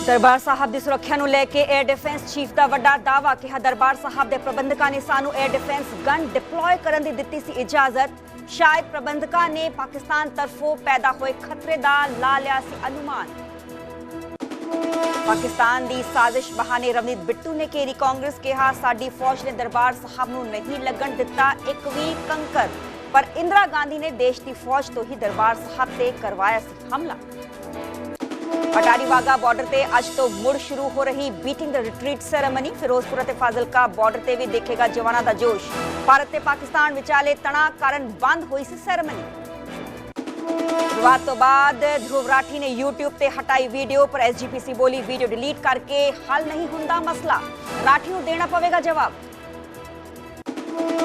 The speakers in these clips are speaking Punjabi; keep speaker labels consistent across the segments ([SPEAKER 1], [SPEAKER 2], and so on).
[SPEAKER 1] ਦਰਬਾਰ ਸਾਹਿਬ ਦੀ ਸੁਰੱਖਿਆ ਨੂੰ ਲੈ ਕੇ 에ਅਰ ਡਿਫੈਂਸ ਚੀਫ ਦਾ ਵੱਡਾ ਦਾਅਵਾ। ਕਿਹਾ ਦਰਬਾਰ ਸਾਹਿਬ ਦੇ ਪ੍ਰਬੰਧਕਾਂ ਨੇ ਸਾਨੂੰ 에ਅਰ ਡਿਫੈਂਸ ਗਨ ਡਿਪਲੋਏ ਕਰਨ ਦੀ ਦਿੱਤੀ ਸੀ ਇਜਾਜ਼ਤ। ਸ਼ਾਇਦ ਪ੍ਰਬੰਧਕਾਂ ਨੇ ਪਾਕਿਸਤਾਨ ਤਰਫੋਂ ਪੈਦਾ ਹੋਏ ਖਤਰੇ ਦਾ ਲਾ ਲਿਆ ਸੀ ਅਨੁਮਾਨ। ਪਾਕਿਸਤਾਨ ਦੀ ਸਾਜ਼ਿਸ਼ ਬਹਾਨੇ ਰਵਨੀਤ ਬਿੱਟੂ ਨੇ ਘੇਰੀ ਕਾਂਗਰਸ। ਕਿਹਾ ਸਾਡੀ ਫੌਜ ਨੇ ਦਰਬਾਰ ਸਾਹਿਬ ਨੂੰ ਨਹੀਂ ਲੱਗਣ ਦਿੱਤਾ ਇੱਕ ਵੀ ਕੰਕਰ, ਪਰ ਇੰਦਰਾ ਗਾਂਧੀ ਨੇ ਦੇਸ਼ ਦੀ ਫੌਜ ਤੋਂ ਹੀ ਦਰਬਾਰ ਸਾਹਿਬ ਤੇ ਕਰਵਾਇਆ ਸੀ ਹਮਲਾ। अटारी वाघा बॉर्डर ते अज तो मुड़ शुरू हो रही beating the retreat ceremony. Ferozepur ते फाजिलका बॉर्डर ते भी देखेगा जवाना दा जोश। भारत ते पाकिस्तान विचाले तनाव कारण बंद हुई सी सैरेमनी। विवाद तो बाद ध्रुव राठी ने यूट्यूब ते हटाई वीडियो, पर एसजीपीसी बोली वीडियो डिलीट करके हल नहीं हुंदा मसला। राठी नूं देना पवेगा जवाब।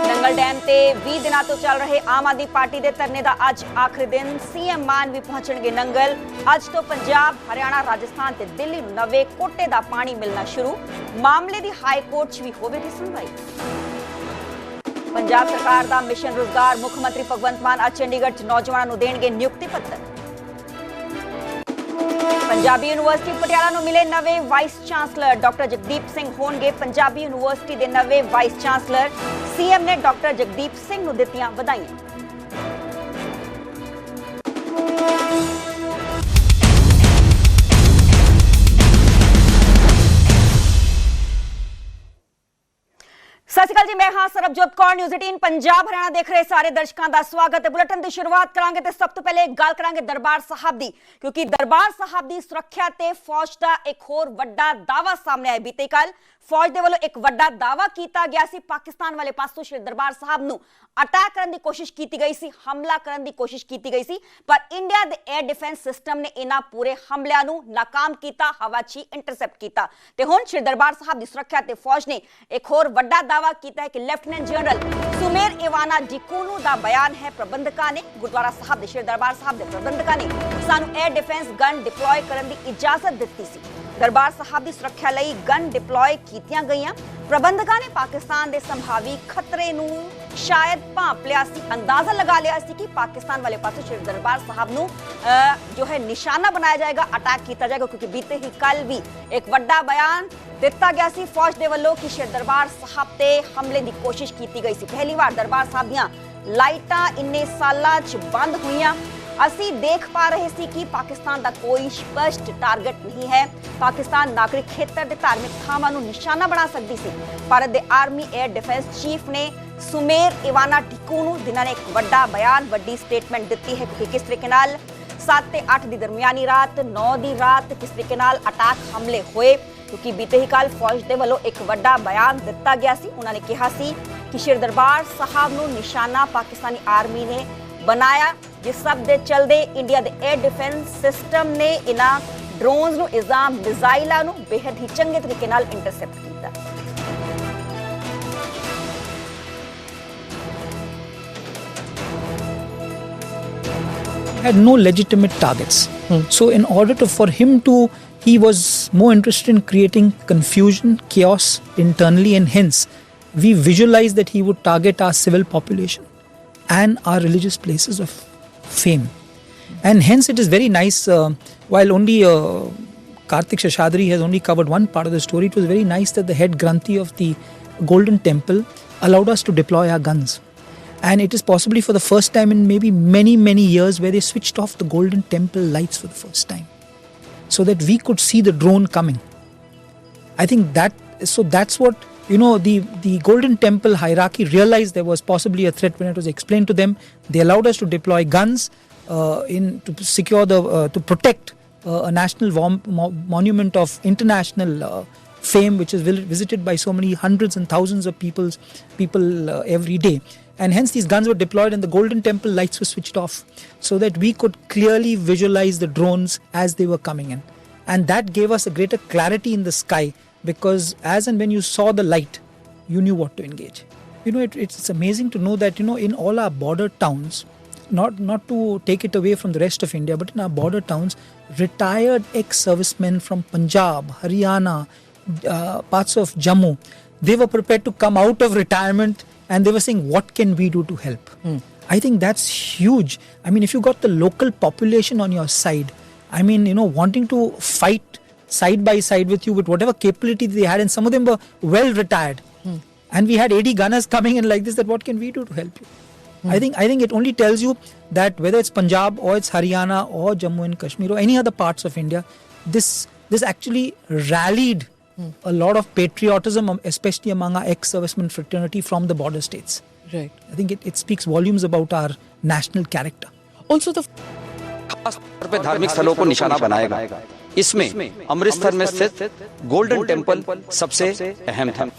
[SPEAKER 1] नंगल डैम ते 20 दिनों तो चल रहे आम आदमी पार्टी के धरने का अज आखिरी दिन। सीएम मान भी पहुंचणगे नंगल। अज तो पंजाब, हरियाणा, राजस्थान ते दिल्ली नूं नवे कोटे का पानी मिलना शुरू। मामले की हाई कोर्ट च भी होवेगी सुनवाई। पंजाब सरकार का मिशन रोजगार, मुख्यमंत्री भगवंत मान अज चंडीगढ़ च नौजवानों नूं देणगे नियुक्ति पत्र। पंजाबी यूनिवर्सिटी पटियाला नूं मिले नवे vice chancellor. Doctor Jagdeep Singh होणगे पंजाबी यूनिवर्सिटी के नवे वाइस चांसलर। सीएम ने डॉक्टर जगदीप सिंह नूं दित्तियां वधाइयां। सत श्री अकाल जी, मैं हाँ सरबजोत कौर। न्यूज़ 18 पंजाब हरियाणा देख रहे सारे दर्शकों का स्वागत है। बुलेटिन की शुरुआत करांगे ते सब तो पहले गल करांगे दरबार साहब दी, क्योंकि दरबार साहब की सुरक्षा ते फौज का एक होर वड्डा दावा सामने आया। बीते कल फौज दे वालों एक वड्डा दावा किया गया सी। पाकिस्तान वाले पासों श्री दरबार साहब नूं अटैक करने की कोशिश की गई सी, हमला करने की कोशिश की गई सी, पर इंडिया दे एयर डिफेंस सिस्टम ने इन्हां पूरे हमलिਆਂ ਨੂੰ नाकाम किया, हवा 'ਚ इंटरसेप्ट किया। ते हुण श्री दरबार साहब की सुरक्षा ते फौज ने एक होर वड्डा दावा किया है कि लेफ्टिनेंट जनरल सुमेर इवाना डिकूनू का बयान है प्रबंधकां ने, गुरुद्वारा साहब दे श्री दरबार साहब के प्रबंधकां ने सानू एयर डिफेंस गन डिप्लॉय करने की इजाजत दी सी। दरबार साहब की सुरक्षा लई गन डिप्लॉय कीतियां गईयां। प्रबंधकां ने पाकिस्तान के संभावी खतरे नूं शायद भांप लिया सी, अंदाजा लगा लिया सी कि पाकिस्तान वाले पासों श्री दरबार साहब नूं जो है निशाना बनाया जाएगा, अटैक किया जाएगा, क्योंकि बीते ही कल भी एक वड्डा बयान दिता गया सी फौज दे वल्लों कि श्री दरबार साहब ते हमले की कोशिश की गई सी। पहली बार दरबार साहब दियां लाइटां इन्ने सालां च बंद हुईयां। असी देख पा रहे सी कि पाकिस्तान का कोई स्पष्ट टारगेट नहीं है। पाकिस्तान नागरिक खेतर के धार्मिक थावां नूं निशाना बना सकती सी। भारत के आर्मी एयर डिफेंस चीफ ने सुमेर इवाना डिकूनू जिन्हां ने एक वड्डा बयान, वड्डी स्टेटमेंट दी है कि किस तरीके नाल 7 ते 8 की दरमियानी रात, 9 की रात किस तरीके नाल अटैक हमले होए, क्योंकि बीते ही कल फौज के वालों एक वड्डा बयान दिता गया सी। उन्होंने कहा सी कि श्री दरबार साहब नूं निशाना पाकिस्तानी आर्मी ने बनाया, जिस सब दे चलदे इंडिया दे एयर डिफेंस सिस्टम ने इन्हां ड्रोन्स नूं, इज़ाम मिसाइलां नूं बेहद ही चंगे तरीके नाल इंटरसेप्ट कीता।
[SPEAKER 2] Had no legitimate targets. So in order for him to, he was more interested in creating confusion, chaos internally, and hence we visualized that he would target our civil population and our religious places of fame. And hence it is very nice, while only Karthik Seshadri has only covered one part of the story, it was very nice that the head Granthi of the Golden Temple allowed us to deploy our guns. And it is possibly for the first time in maybe many years where they switched off the Golden Temple lights for the first time, so that we could see the drone coming. I think that's what, the Golden Temple hierarchy realized there was possibly a threat when it was explained to them. They allowed us to deploy guns to secure to protect a national monument of international fame, which is visited by so many hundreds and thousands of people every day. And hence these guns were deployed and the Golden Temple lights were switched off, so that we could clearly visualize the drones as they were coming in. And that gave us a greater clarity in the sky, because as and when you saw the light, you knew what to engage. It's amazing to know that, in all our border towns, not to take it away from the rest of India, but in our border towns, retired ex-servicemen from Punjab, Haryana, parts of Jammu, they were prepared to come out of retirement and they were saying, what can we do to help? I think that's huge. I mean, if you got the local population on your side, I mean, wanting to fight side by side with you with whatever capability they had, and some of them were well retired. And we had 80 gunners coming in like this, that what can we do to help you? I think it only tells you that whether it's Punjab or it's Haryana or Jammu and Kashmir or any other parts of India, this actually rallied a lot of patriotism, especially among our ex-servicemen fraternity from the border states.
[SPEAKER 3] Right.
[SPEAKER 2] I think it speaks volumes about our national character.
[SPEAKER 3] Also the
[SPEAKER 4] खास तौर पे धार्मिक स्थलों को निशाना बनाएगा। इसमें अमृतसर में स्थित गोल्डन टेम्पल सबसे अहम था।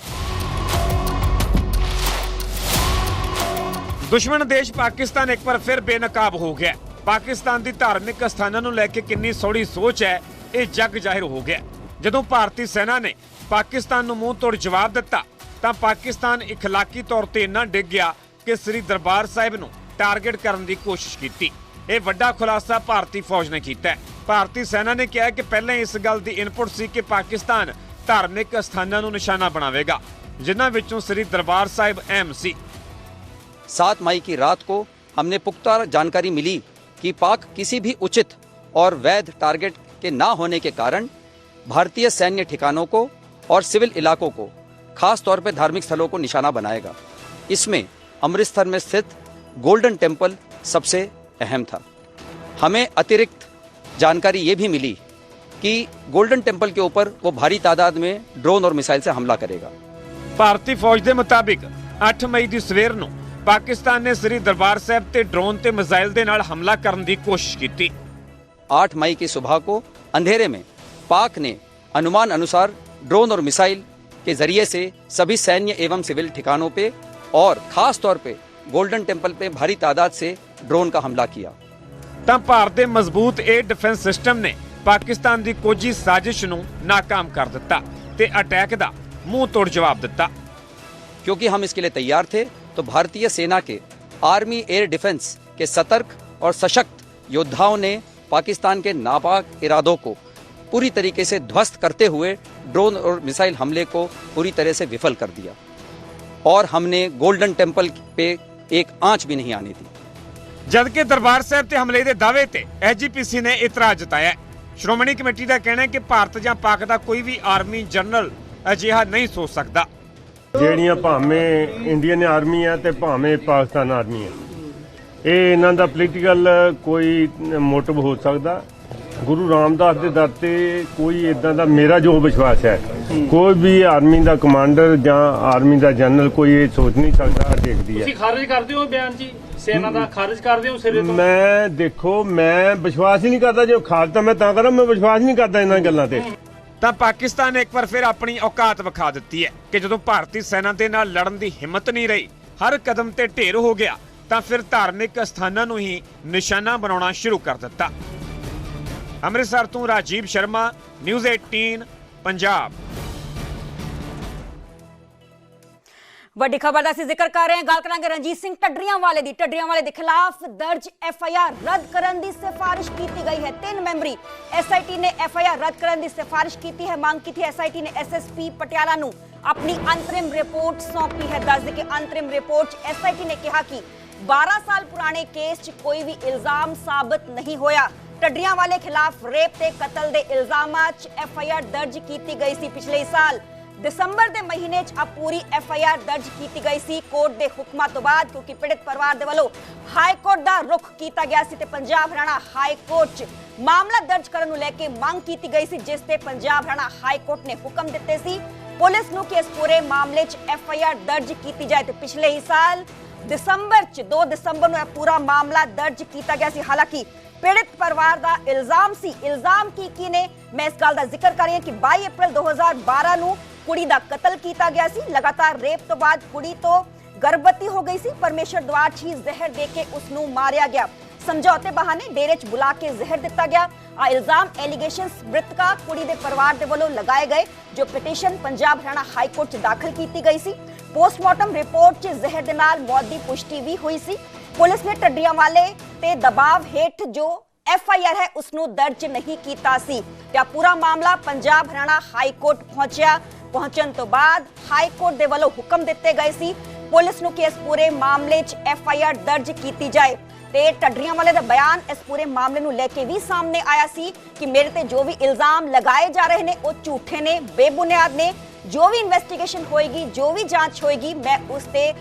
[SPEAKER 5] ਦੁਸ਼ਮਣ ਦੇਸ਼ ਪਾਕਿਸਤਾਨ ਇੱਕ ਵਾਰ ਫਿਰ ਬੇਨਕਾਬ ਹੋ ਗਿਆ। ਪਾਕਿਸਤਾਨ ਦੀ ਧਾਰਮਿਕ ਸਥਾਨਾਂ ਨੂੰ ਲੈ ਕੇ ਕਿੰਨੀ ਸੌੜੀ ਸੋਚ ਹੈ, ਇਹ ਜੱਗ ਜ਼ਾਹਿਰ ਹੋ ਗਿਆ। ਜਦੋਂ ਭਾਰਤੀ ਸੈਨਾ ਨੇ ਪਾਕਿਸਤਾਨ ਨੂੰ ਮੂੰਹ ਤੋੜ ਜਵਾਬ ਦਿੱਤਾ ਤਾਂ ਪਾਕਿਸਤਾਨ ਇਖਲਾਕੀ ਤੌਰ ਤੇ ਇੰਨਾ ਡਿੱਗ ਗਿਆ ਕਿ ਸ੍ਰੀ ਦਰਬਾਰ ਸਾਹਿਬ ਨੂੰ ਟਾਰਗੇਟ ਕਰਨ ਦੀ ਕੋਸ਼ਿਸ਼ ਕੀਤੀ। ਇਹ ਵੱਡਾ ਖੁਲਾਸਾ ਭਾਰਤੀ ਫੌਜ ਨੇ ਕੀਤਾ ਹੈ। ਭਾਰਤੀ ਸੈਨਾ ਨੇ ਕਿਹਾ ਕਿ ਪਹਿਲਾਂ ਇਸ ਗੱਲ ਦੀ ਇਨਪੁਟ ਸੀ ਕਿ ਪਾਕਿਸਤਾਨ ਧਾਰਮਿਕ ਸਥਾਨਾਂ ਨੂੰ ਨਿਸ਼ਾਨਾ ਬਣਾਵੇਗਾ, ਜਿਨ੍ਹਾਂ ਵਿੱਚੋਂ ਸ੍ਰੀ ਦਰਬਾਰ ਸਾਹਿਬ ਅਹਿਮ ਸੀ।
[SPEAKER 4] 7 मई की रात को हमने पुख्ता जानकारी मिली कि पाक किसी भी उचित और वैध टारगेट के ना होने के कारण भारतीय सैन्य ठिकानों को और सिविल इलाकों को खास तौर पर धार्मिक स्थलों को निशाना बनाएगा। इसमें अमृतसर में स्थित गोल्डन टेम्पल सबसे अहम था। हमें अतिरिक्त जानकारी ये भी मिली कि गोल्डन टेम्पल के ऊपर वो भारी तादाद में ड्रोन और मिसाइल से हमला करेगा।
[SPEAKER 5] ਭਾਰਤੀ ਫੌਜ ਦੇ ਮੁਤਾबिक 8 ਮਈ ਦੀ ਸਵੇਰ ਨੂੰ ਪਾਕਿਸਤਾਨ ਨੇ ਸ੍ਰੀ ਦਰਬਾਰ ਸਾਹਿਬ ਤੇ ਡਰੋਨ ਤੇ ਮਿਜ਼ਾਈਲ ਦੇ ਨਾਲ ਹਮਲਾ ਕਰਨ ਦੀ ਕੋਸ਼ਿਸ਼ ਕੀਤੀ।
[SPEAKER 4] 8 मई की सुबह को अंधेरे में पाक ने अनुमान अनुसार ड्रोन और मिसाइल के जरिए से सभी सैन्य एवं सिविल ठिकानों पे और खास तौर पे गोल्डन टेम्पल पे भारी तादाद से ड्रोन का हमला किया।
[SPEAKER 5] ਤਾਂ ਭਾਰਤ ਦੇ ਮਜ਼ਬੂਤ 에ਅਰ ਡਿਫੈਂਸ ਸਿਸਟਮ ਨੇ ਪਾਕਿਸਤਾਨ ਦੀ ਕੋਝੀ ਸਾਜ਼ਿਸ਼ ਨੂੰ ਨਾਕਾਮ ਕਰ ਦਿੱਤਾ ਤੇ ਅਟੈਕ ਦਾ ਮੂੰਹ ਤੋੜ ਜਵਾਬ ਦਿੱਤਾ।
[SPEAKER 4] क्योंकि हम इसके लिए तैयार थे तो भारतीय सेना के आर्मी एयर डिफेंस के सतर्क और सशक्त योद्धाओं ने पाकिस्तान के नापाक इरादों को पूरी तरीके से ध्वस्त करते हुए ड्रोन और मिसाइल हमले को पूरी तरह से विफल कर दिया और हमने गोल्डन टेम्पल पे एक आंच भी नहीं आनी थी।
[SPEAKER 5] ਜਦਕਿ ਦਰਬਾਰ ਸਾਹਿਬ ਤੇ ਹਮਲੇ ਦੇ ਦਾਅਵੇ ਤੇ ਐਸਜੀਪੀਸੀ ਨੇ ਇਤਰਾਜ਼ ਜਤਾਇਆ। ਸ਼੍ਰੋਮਣੀ ਕਮੇਟੀ ਦਾ ਕਹਿਣਾ ਹੈ ਕਿ ਭਾਰਤ ਜਾਂ ਪਾਕ ਦਾ ਕੋਈ ਵੀ ਆਰਮੀ ਜਨਰਲ ਅਜਿਹਾ ਨਹੀਂ ਸੋਚ ਸਕਦਾ।
[SPEAKER 6] ਜਿਹੜੀਆਂ ਭਾਵੇਂ ਇੰਡੀਅਨ ਆਰਮੀ ਆ ਤੇ ਭਾਵੇਂ ਪਾਕਿਸਤਾਨ ਆਰਮੀ ਆ, ਇਹ ਇਹਨਾਂ ਦਾ ਪੋਲੀਟੀਕਲ ਕੋਈ ਮੋਟਿਵ ਹੋ ਸਕਦਾ। ਗੁਰੂ ਰਾਮਦਾਸ ਦੇ ਦਰ ਤੇ ਕੋਈ ਇਦਾਂ ਦਾ ਮੇਰਾ ਜੋ ਵਿਸ਼ਵਾਸ ਹੈ, ਕੋਈ ਵੀ ਆਰਮੀ ਦਾ ਕਮਾਂਡਰ ਜਾਂ ਆਰਮੀ ਦਾ ਜਨਰਲ ਕੋਈ ਇਹ ਸੋਚ ਨਹੀਂ ਸਕਦਾ ਦੇਖਦੀ ਹੈ।
[SPEAKER 7] ਤੁਸੀਂ ਖਾਰਜ ਕਰਦੇ ਹੋ ਬਿਆਨ ਜੀ, ਸੈਨਾ ਦਾ ਖਾਰਜ ਕਰਦੇ ਹੋ ਸਿਰੇ ਤੋਂ?
[SPEAKER 6] ਮੈਂ ਦੇਖੋ, ਮੈਂ ਵਿਸ਼ਵਾਸ ਹੀ ਨਹੀਂ ਕਰਦਾ। ਜੇ ਖਾਰਜ ਤਾਂ ਮੈਂ ਤਾਂ ਕਰਾਂ, ਮੈਂ ਵਿਸ਼ਵਾਸ ਨਹੀਂ ਕਰਦਾ ਇਹਨਾਂ ਗੱਲਾਂ ਤੇ।
[SPEAKER 5] ਤਾਂ ਪਾਕਿਸਤਾਨ ਨੇ ਇੱਕ ਵਾਰ ਫਿਰ ਆਪਣੀ ਔਕਾਤ ਵਿਖਾ ਦਿੱਤੀ ਹੈ ਕਿ ਜਦੋਂ ਭਾਰਤੀ ਸੈਨਾ ਦੇ ਨਾਲ ਲੜਨ ਦੀ ਹਿੰਮਤ ਨਹੀਂ ਰਹੀ, ਹਰ ਕਦਮ ਤੇ ਢੇਰ ਹੋ ਗਿਆ, ਤਾਂ ਫਿਰ ਧਾਰਮਿਕ ਸਥਾਨਾਂ ਨੂੰ ਹੀ ਨਿਸ਼ਾਨਾ ਬਣਾਉਣਾ ਸ਼ੁਰੂ ਕਰ ਦਿੱਤਾ। ਅੰਮ੍ਰਿਤਸਰ ਤੋਂ ਰਾਜੀਵ ਸ਼ਰਮਾ, ਨਿਊਜ਼ 18 ਪੰਜਾਬ।
[SPEAKER 1] ਵੱਡੀ ਖਬਰ ਦਾ ਅਸੀਂ ਜ਼ਿਕਰ ਕਰ ਰਹੇ ਹਾਂ। ਗੱਲ ਕਰਾਂਗੇ ਰਣਜੀਤ ਸਿੰਘ ਢੱਡਰੀਆਂ ਵਾਲੇ ਦੀ। ਢੱਡਰੀਆਂ ਵਾਲੇ ਦੇ ਖਿਲਾਫ ਦਰਜ ਐਫਆਈਆਰ ਰੱਦ ਕਰਨ ਦੀ ਸਿਫਾਰਿਸ਼ ਕੀਤੀ ਗਈ ਹੈ। 3 ਮੈਂਬਰੀ ਐਸਆਈਟੀ ਨੇ ਐਫਆਈਆਰ ਰੱਦ ਕਰਨ ਦੀ ਸਿਫਾਰਿਸ਼ ਕੀਤੀ ਹੈ। ਮੰਗ ਕੀਤੀ ਐਸਆਈਟੀ ਨੇ ਐਸਐਸਪੀ ਪਟਿਆਲਾ ਨੂੰ ਆਪਣੀ ਅੰਤਰਿਮ ਰਿਪੋਰਟ ਸੌਂਪੀ ਹੈ। ਦੱਸ ਦੇ ਕਿ ਅੰਤਰਿਮ ਰਿਪੋਰਟ 'ਚ ਐਸਆਈਟੀ ਨੇ ਕਿਹਾ ਕਿ 12 ਸਾਲ ਪੁਰਾਣੇ ਕੇਸ 'ਚ ਕੋਈ ਵੀ ਇਲਜ਼ਾਮ ਸਾਬਤ ਨਹੀਂ ਹੋਇਆ। ਢੱਡਰੀਆਂ ਵਾਲੇ ਖਿਲਾਫ ਰੇਪ ਤੇ ਕਤਲ ਦੇ ਇਲਜ਼ਾਮਾਂ 'ਚ ਐਫਆਈਆਰ ਦਰਜ ਕੀਤੀ ਗਈ ਸੀ। ਪਿਛਲੇ ਸਾਲ ਦਸੰਬਰ ਦੇ ਮਹੀਨੇ 'ਚ ਪੂਰੀ ਐਫਆਈਆਰ ਦਰਜ ਕੀਤੀ ਗਈ ਸੀ ਕੋਰਟ ਦੇ ਹੁਕਮਾਂ ਤੋਂ ਬਾਅਦ, ਕਿਉਂਕਿ ਪੀੜਤ ਪਰਿਵਾਰ ਦੇ ਵੱਲੋਂ ਹਾਈ ਕੋਰਟ ਦਾ ਰੁਖ ਕੀਤਾ ਗਿਆ ਸੀ ਤੇ ਪੰਜਾਬ ਹਰਿਆਣਾ ਹਾਈ ਕੋਰਟ 'ਚ ਮਾਮਲਾ ਦਰਜ ਕਰਨ ਨੂੰ ਲੈ ਕੇ ਮੰਗ ਕੀਤੀ ਗਈ ਸੀ, ਜਿਸ ਤੇ ਪੰਜਾਬ ਹਰਿਆਣਾ ਹਾਈ ਕੋਰਟ ਨੇ ਹੁਕਮ ਦਿੱਤੇ ਸੀ ਪੁਲਿਸ ਨੂੰ ਕਿ ਇਸ ਪੂਰੇ ਮਾਮਲੇ 'ਚ ਐਫਆਈਆਰ ਦਰਜ ਕੀਤੀ ਜਾਏ। ਤੇ ਪਿਛਲੇ ਹੀ ਸਾਲ ਦਸੰਬਰ 'ਚ 2 ਦਸੰਬਰ ਨੂੰ ਇਹ ਪੂਰਾ ਮਾਮਲਾ ਦਰਜ ਕੀਤਾ ਗਿਆ ਸੀ। ਹਾਲਾਂਕਿ ਪੀੜਤ ਪਰਿਵਾਰ ਦਾ ਇਲਜ਼ਾਮ ਸੀ। ਇਲਜ਼ਾਮ ਕੀ ਨੇ, ਮੈਂ ਇਸ ਗੱਲ ਦਾ ਜ਼ਿਕਰ ਕਰ ਰਹੀ ਹਾਂ ਕਿ 22 ਅਪ੍ਰੈਲ 2012 ਨੂੰ ਕੁੜੀ ਦਾ ਕਤਲ ਕੀਤਾ ਗਿਆ ਸੀ। ਲਗਾਤਾਰ ਰੇਪ ਤੋਂ ਬਾਅਦ ਕੁੜੀ ਤੋਂ ਗਰਭਵਤੀ ਹੋ ਗਈ ਸੀ। ਪਰਮੇਸ਼ਰ ਦੁਆਰ 'ਚ ਹੀ ਜ਼ਹਿਰ ਦੇ ਕੇ ਉਸ ਨੂੰ ਮਾਰਿਆ ਗਿਆ। ਸਮਝੌਤੇ ਬਹਾਨੇ ਡੇਰੇ 'ਚ ਬੁਲਾ ਕੇ ਜ਼ਹਿਰ ਦਿੱਤਾ ਗਿਆ। ਆ ਇਲਜ਼ਾਮ ਐਲੀਗੇਸ਼ਨਸ ਮ੍ਰਿਤਕਾ ਕੁੜੀ ਦੇ ਪਰਿਵਾਰ ਦੇ ਵੱਲੋਂ ਲਗਾਏ ਗਏ, ਜੋ petition Punjab Haryana high court 'ਚ ਦਾਖਲ ਕੀਤੀ ਗਈ ਸੀ। ਪੋਸਟਮਾਰਟਮ ਰਿਪੋਰਟ 'ਚ ਜ਼ਹਿਰ ਦੇ ਨਾਲ ਮੌਤ ਦੀ ਪੁਸ਼ਟੀ ਵੀ ਹੋਈ ਸੀ। ਪੁਲਿਸ ਨੇ ਢੱਡੀਆਂ ਵਾਲੇ ਤੇ ਦਬਾਅ ਹੇਠ ਜੋ ਐਫਆਈਆਰ ਹੈ ਉਸ ਨੂੰ ਦਰਜ ਨਹੀਂ ਕੀਤਾ ਸੀ ਤੇ ਪੂਰਾ ਮਾਮਲਾ ਪੰਜਾਬ ਹਰਿਆਣਾ ਹਾਈ ਕੋਰਟ ਪਹੁੰਚਿਆ। ਪਹੁੰਚਣ ਤੋਂ ਬਾਅਦ ਹਾਈ ਕੋਰਟ ਦੇ ਵੱਲੋਂ ਹੁਕਮ ਦਿੱਤੇ ਗਏ ਸੀ ਪੁਲਿਸ ਨੂੰ ਕਿ ਇਸ ਪੂਰੇ ਮਾਮਲੇ 'ਚ ਐਫਆਈਆਰ ਦਰਜ ਕੀਤੀ ਜਾਏ। ਤੇ ਢੱਡਰੀਆਂ ਵਾਲੇ ਦਾ ਬਿਆਨ ਇਸ ਪੂਰੇ ਮਾਮਲੇ ਨੂੰ ਲੈ ਕੇ ਵੀ ਸਾਹਮਣੇ ਆਇਆ ਸੀ ਕਿ ਮੇਰੇ ਤੇ ਜੋ ਵੀ ਇਲਜ਼ਾਮ ਲਗਾਏ ਜਾ ਰਹੇ ਨੇ ਉਹ ਝੂਠੇ ਨੇ, ਬੇਬੁਨਿਆਦ ਨੇ। ਜੋ ਵੀ ਇਨਵੈਸਟੀਗੇਸ਼ਨ ਹੋਏਗੀ, ਜੋ ਵੀ ਜਾਂਚ ਹੋਏਗੀ, ਮੈਂ ਉਸ ਤੇ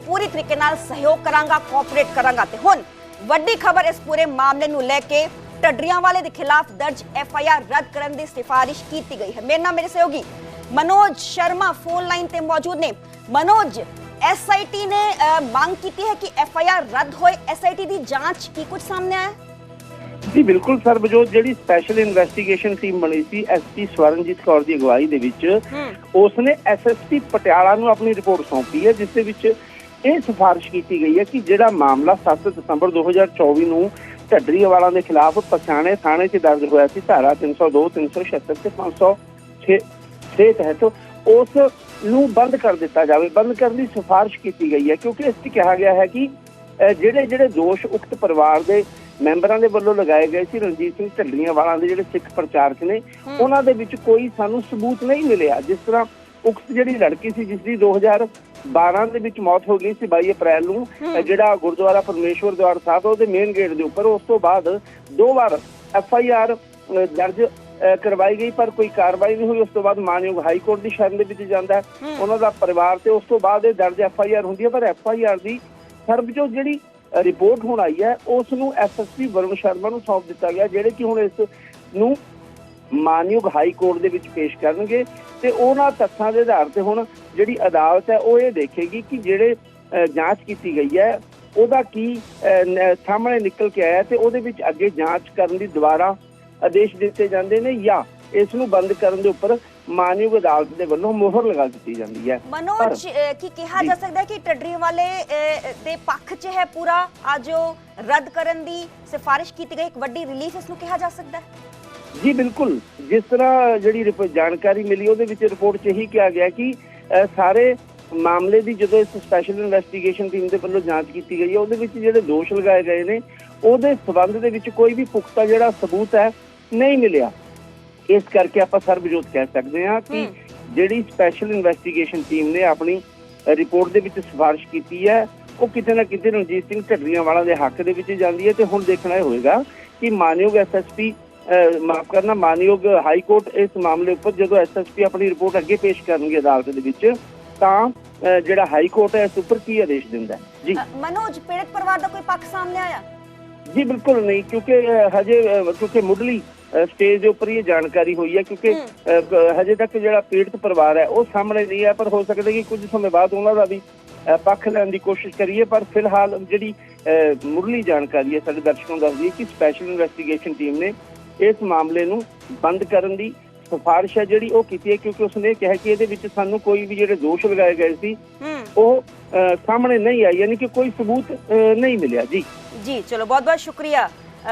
[SPEAKER 1] ਪੂਰੀ ਤਰੀਕੇ ਨਾਲ ਸਹਿਯੋਗ ਕਰਾਂਗਾ, ਕੋਆਪਰੇਟ ਕਰਾਂਗਾ। ਤੇ ਹੁਣ ਵੱਡੀ ਖਬਰ ਇਸ ਪੂਰੇ ਮਾਮਲੇ ਨੂੰ ਲੈ ਕੇ ਢੱਡਰੀਆਂ ਵਾਲੇ ਦੇ ਖਿਲਾਫ ਦਰਜ FIR ਰੱਦ ਕਰਨ ਦੀ ਸਿਫਾਰਿਸ਼ ਕੀਤੀ ਗਈ ਹੈ। ਮੇਰੇ ਨਾਲ ਮੇਰੇ ਸਹਿਯੋਗੀ मनोज शर्मा फोन लाइन पे मौजूद ने। मनोज, SIT ने मांग की है कि FIR रद्द होए, SIT की जांच की कुछ सामने आया?
[SPEAKER 3] जी बिल्कुल सरबजोत, ਜਿਹੜੀ ਸਪੈਸ਼ਲ ਇਨਵੈਸਟੀਗੇਸ਼ਨ ਟੀਮ ਬਣੀ ਸੀ SP ਸਵਰਨਜੀਤ ਕੌਰ ਦੀ ਅਗਵਾਈ ਦੇ ਵਿੱਚ, ਉਸਨੇ SSP ਪਟਿਆਲਾ ਨੂੰ ਆਪਣੀ ਰਿਪੋਰਟ ਸੌਂਪੀ ਹੈ, ਜਿਸ ਦੇ ਵਿੱਚ ਇਹ ਸਿਫਾਰਿਸ਼ ਕੀਤੀ ਗਈ ਹੈ ਕਿ ਜਿਹੜਾ ਮਾਮਲਾ 7 ਦਸੰਬਰ 2024 ਨੂੰ ਢੱਡਰੀ ਵਾਲਾਂ ਦੇ ਖਿਲਾਫ ਪਛਾਣੇ ਥਾਣੇ 'ਚ ਦਰਜ ਹੋਇਆ ਸੀ, ਧਾਰਾ 302, 376 ਤੇ 506 ਤਹਿਤ ਉਸ ਨੂੰ ਬੰਦ ਕਰ ਦਿੱਤਾ ਜਾਵੇ। ਬੰਦ ਕਰਨ ਦੀ ਸਿਫਾਰਿਸ਼ ਕੀਤੀ ਗਈ ਹੈ, ਕਿਉਂਕਿ ਇਸ 'ਚ ਕਿਹਾ ਗਿਆ ਹੈ ਕਿ ਜਿਹੜੇ ਦੋਸ਼ ਉਕਤ ਪਰਿਵਾਰ ਦੇ ਮੈਂਬਰਾਂ ਦੇ ਵੱਲੋਂ ਲਗਾਏ ਗਏ ਸੀ, ਰਣਜੀਤ ਸਿੰਘ ਢੱਡਰੀਆਂ ਵਾਲਾਂ ਦੇ ਜਿਹੜੇ ਸਿੱਖ ਪ੍ਰਚਾਰਕ ਨੇ, ਉਹਨਾਂ ਦੇ ਵਿੱਚ ਕੋਈ ਸਾਨੂੰ ਸਬੂਤ ਨਹੀਂ ਮਿਲਿਆ। ਜਿਸ ਤਰ੍ਹਾਂ ਉਕਤ ਜਿਹੜੀ ਲੜਕੀ ਸੀ ਜਿਸ ਦੀ 2012 ਦੇ ਵਿੱਚ ਮੌਤ ਹੋ ਗਈ ਸੀ 22 ਅਪ੍ਰੈਲ ਨੂੰ, ਜਿਹੜਾ ਗੁਰਦੁਆਰਾ ਪਰਮੇਸ਼ਵਰ ਦਵਾਰ ਸਾਹਿਬ ਉਹਦੇ ਮੇਨ ਗੇਟ ਦੇ ਉੱਪਰ, ਉਸ ਤੋਂ ਬਾਅਦ 2 ਵਾਰ FIR ਦਰਜ ਕਰਵਾਈ ਗਈ ਪਰ ਕੋਈ ਕਾਰਵਾਈ ਨਹੀਂ ਹੋਈ। ਉਸ ਤੋਂ ਬਾਅਦ ਮਾਨਯੋਗ ਹਾਈ ਕੋਰਟ ਦੀ ਸ਼ਰਨ ਦੇ ਵਿੱਚ ਜਾਂਦਾ ਹੈ ਉਹਨਾਂ ਦਾ ਪਰਿਵਾਰ, ਤੇ ਉਸ ਤੋਂ ਬਾਅਦ ਇਹ ਦਰਜ FIR ਹੁੰਦੀ ਹੈ। ਪਰ FIR ਦੀ ਸਰਬਜੋਤ ਜਿਹੜੀ ਰਿਪੋਰਟ ਹੁਣ ਆਈ ਹੈ ਉਸ ਨੂੰ SSP ਵਰੁਣ ਸ਼ਰਮਾ ਨੂੰ ਸੌਂਪ ਦਿੱਤਾ ਗਿਆ, ਜਿਹੜੇ ਕਿ ਹੁਣ ਇਸ ਨੂੰ ਮਾਨਯੋਗ ਹਾਈ ਕੋਰਟ ਦੇ ਵਿੱਚ ਪੇਸ਼ ਕਰਨਗੇ ਤੇ ਉਹਨਾਂ ਤੱਥਾਂ ਦੇ ਆਧਾਰ ਤੇ ਹੁਣ ਜਿਹੜੀ ਅਦਾਲਤ ਹੈ ਉਹ ਇਹ ਦੇਖੇਗੀ ਕਿ ਜਿਹੜੇ ਜਾਂਚ ਕੀਤੀ ਗਈ ਹੈ ਉਹਦਾ ਕੀ ਸਾਹਮਣੇ ਨਿਕਲ ਕੇ ਆਇਆ ਤੇ ਉਹਦੇ ਵਿੱਚ ਅੱਗੇ ਜਾਂਚ ਕਰਨ ਦੀ ਦੁਬਾਰਾ ਆਦੇਸ਼ ਦਿੱਤੇ ਜਾਂਦੇ ਨੇ ਜਾਂ ਇਸ ਨੂੰ ਬੰਦ ਕਰਨ ਦੇ ਉੱਪਰ ਮਾਨਯੋਗ ਅਦਾਲਤ ਦੇ ਵੱਲੋਂ ਮੋਹਰ ਲਗਾ ਦਿੱਤੀ ਜਾਂਦੀ ਹੈ।
[SPEAKER 1] ਮਨੋਜ, ਕੀ ਕਿਹਾ ਜਾ ਸਕਦਾ ਹੈ ਕਿ ਢੱਡਰੀ ਵਾਲੇ ਦੇ ਪੱਖ 'ਚ ਹੈ ਪੂਰਾ ਆ ਜੋ ਰੱਦ ਕਰਨ ਦੀ ਸਿਫਾਰਿਸ਼ ਕੀਤੀ ਗਈ, ਇੱਕ ਵੱਡੀ ਰਿਲੀਫ ਇਸ ਨੂੰ ਕਿਹਾ ਜਾ ਸਕਦਾ ਹੈ?
[SPEAKER 3] ਜੀ ਬਿਲਕੁਲ, ਜਿਸ ਤਰ੍ਹਾਂ ਜਿਹੜੀ ਜਾਣਕਾਰੀ ਮਿਲੀ ਉਹਦੇ ਵਿੱਚ ਰਿਪੋਰਟ 'ਚ ਇਹੀ ਕਿਹਾ ਗਿਆ ਕਿ ਸਾਰੇ ਮਾਮਲੇ ਦੀ ਜਦੋਂ ਇਸ ਸਪੈਸ਼ਲ ਇਨਵੈਸਟੀਗੇਸ਼ਨ ਟੀਮ ਦੇ ਵੱਲੋਂ ਜਾਂਚ ਕੀਤੀ ਗਈ ਹੈ ਉਹਦੇ ਵਿੱਚ ਜਿਹੜੇ ਦੋਸ਼ ਲਗਾਏ ਗਏ ਨੇ ਉਹਦੇ ਸਬੰਧ ਦੇ ਵਿੱਚ ਕੋਈ ਵੀ ਪੁਖਤਾ ਜਿਹੜਾ ਸਬੂਤ ਹੈ ਨਹੀਂ ਮਿਲਿਆ। ਇਸ ਕਰਕੇ ਆਪਾਂ ਸਰਬਜੋਤ ਕਹਿ ਸਕਦੇ ਹਾਂ ਕਿ ਜਿਹੜੀ ਸਪੈਸ਼ਲ ਇਨਵੈਸਟੀਗੇਸ਼ਨ ਟੀਮ ਨੇ ਆਪਣੀ ਰਿਪੋਰਟ ਦੇ ਵਿੱਚ ਸਿਫਾਰਿਸ਼ ਕੀਤੀ ਹੈ ਉਹ ਕਿਤੇ ਨਾ ਕਿਤੇ ਰਣਜੀਤ ਸਿੰਘ ਢੱਡਰੀਆਂ ਵਾਲਾ ਦੇ ਹੱਕ ਦੇ ਵਿੱਚ ਜਾਂਦੀ ਹੈ। ਤੇ ਹੁਣ ਦੇਖਣਾ ਇਹ ਹੋਏਗਾ ਕਿ ਮਾਨਯੋਗ SSP ਮਾਨਯੋਗ ਹਾਈ ਕੋਰਟ ਇਸ ਮਾਮਲੇ ਉੱਪਰ ਜਦੋਂ SSP ਆਪਣੀ ਰਿਪੋਰਟ ਅੱਗੇ ਪੇਸ਼ ਕਰਨਗੇ ਅਦਾਲਤ ਦੇ ਵਿੱਚ ਤਾਂ ਜਿਹੜਾ ਹਾਈ ਕੋਰਟ ਹੈ ਇਸ ਉੱਪਰ ਕੀ ਆਦੇਸ਼ ਦਿੰਦਾ ਹੈ। ਜੀ
[SPEAKER 1] ਮਨੋਜ, ਪੀੜਤ ਪਰਿਵਾਰ ਦਾ ਕੋਈ ਪੱਖ ਸਾਹਮਣੇ ਆਇਆ?
[SPEAKER 3] ਜੀ ਬਿਲਕੁਲ ਨਹੀਂ, ਕਿਉਂਕਿ ਮੁੱਢਲੀ ਸਟੇਜ ਦੇ ਉੱਪਰ ਇਹ ਜਾਣਕਾਰੀ ਹੋਈ ਹੈ, ਕਿਉਂਕਿ ਹਜੇ ਤੱਕ ਜਿਹੜਾ ਪੀੜਤ ਪਰਿਵਾਰ ਹੈ ਉਹ ਸਾਹਮਣੇ ਨਹੀਂ ਹੈ, ਪਰ ਹੋ ਸਕਦਾ ਕਿ ਕੁਝ ਸਮੇਂ ਬਾਅਦ ਉਹਨਾਂ ਦਾ ਵੀ ਪੱਖ ਲੈਣ ਦੀ ਕੋਸ਼ਿਸ਼ ਕਰੀਏ। ਪਰ ਫਿਲਹਾਲ ਜਿਹੜੀ ਮੁੱਢਲੀ ਜਾਣਕਾਰੀ ਹੈ ਸਾਡੇ ਦਰਸ਼ਕਾਂ ਨੂੰ ਦੱਸਦੀ ਹੈ ਕਿ ਸਪੈਸ਼ਲ ਇਨਵੈਸਟੀਗੇਸ਼ਨ ਟੀਮ ਨੇ ਇਸ ਮਾਮਲੇ ਨੂੰ ਬੰਦ ਕਰਨ ਦੀ ਸਿਫਾਰਿਸ਼ ਹੈ ਜਿਹੜੀ ਉਹ ਕੀਤੀ ਹੈ, ਕਿਉਂਕਿ ਉਸਨੇ ਕਿਹਾ ਕਿ ਇਹਦੇ ਵਿੱਚ ਸਾਨੂੰ ਕੋਈ ਵੀ ਜਿਹੜੇ ਦੋਸ਼ ਲਗਾਏ ਗਏ ਸੀ ਉਹ ਸਾਹਮਣੇ ਨਹੀਂ ਆਈ, ਯਾਨੀ ਕਿ ਕੋਈ ਸਬੂਤ ਨਹੀਂ ਮਿਲਿਆ। ਜੀ
[SPEAKER 1] ਜੀ ਚਲੋ, ਬਹੁਤ ਬਹੁਤ ਸ਼ੁਕਰੀਆ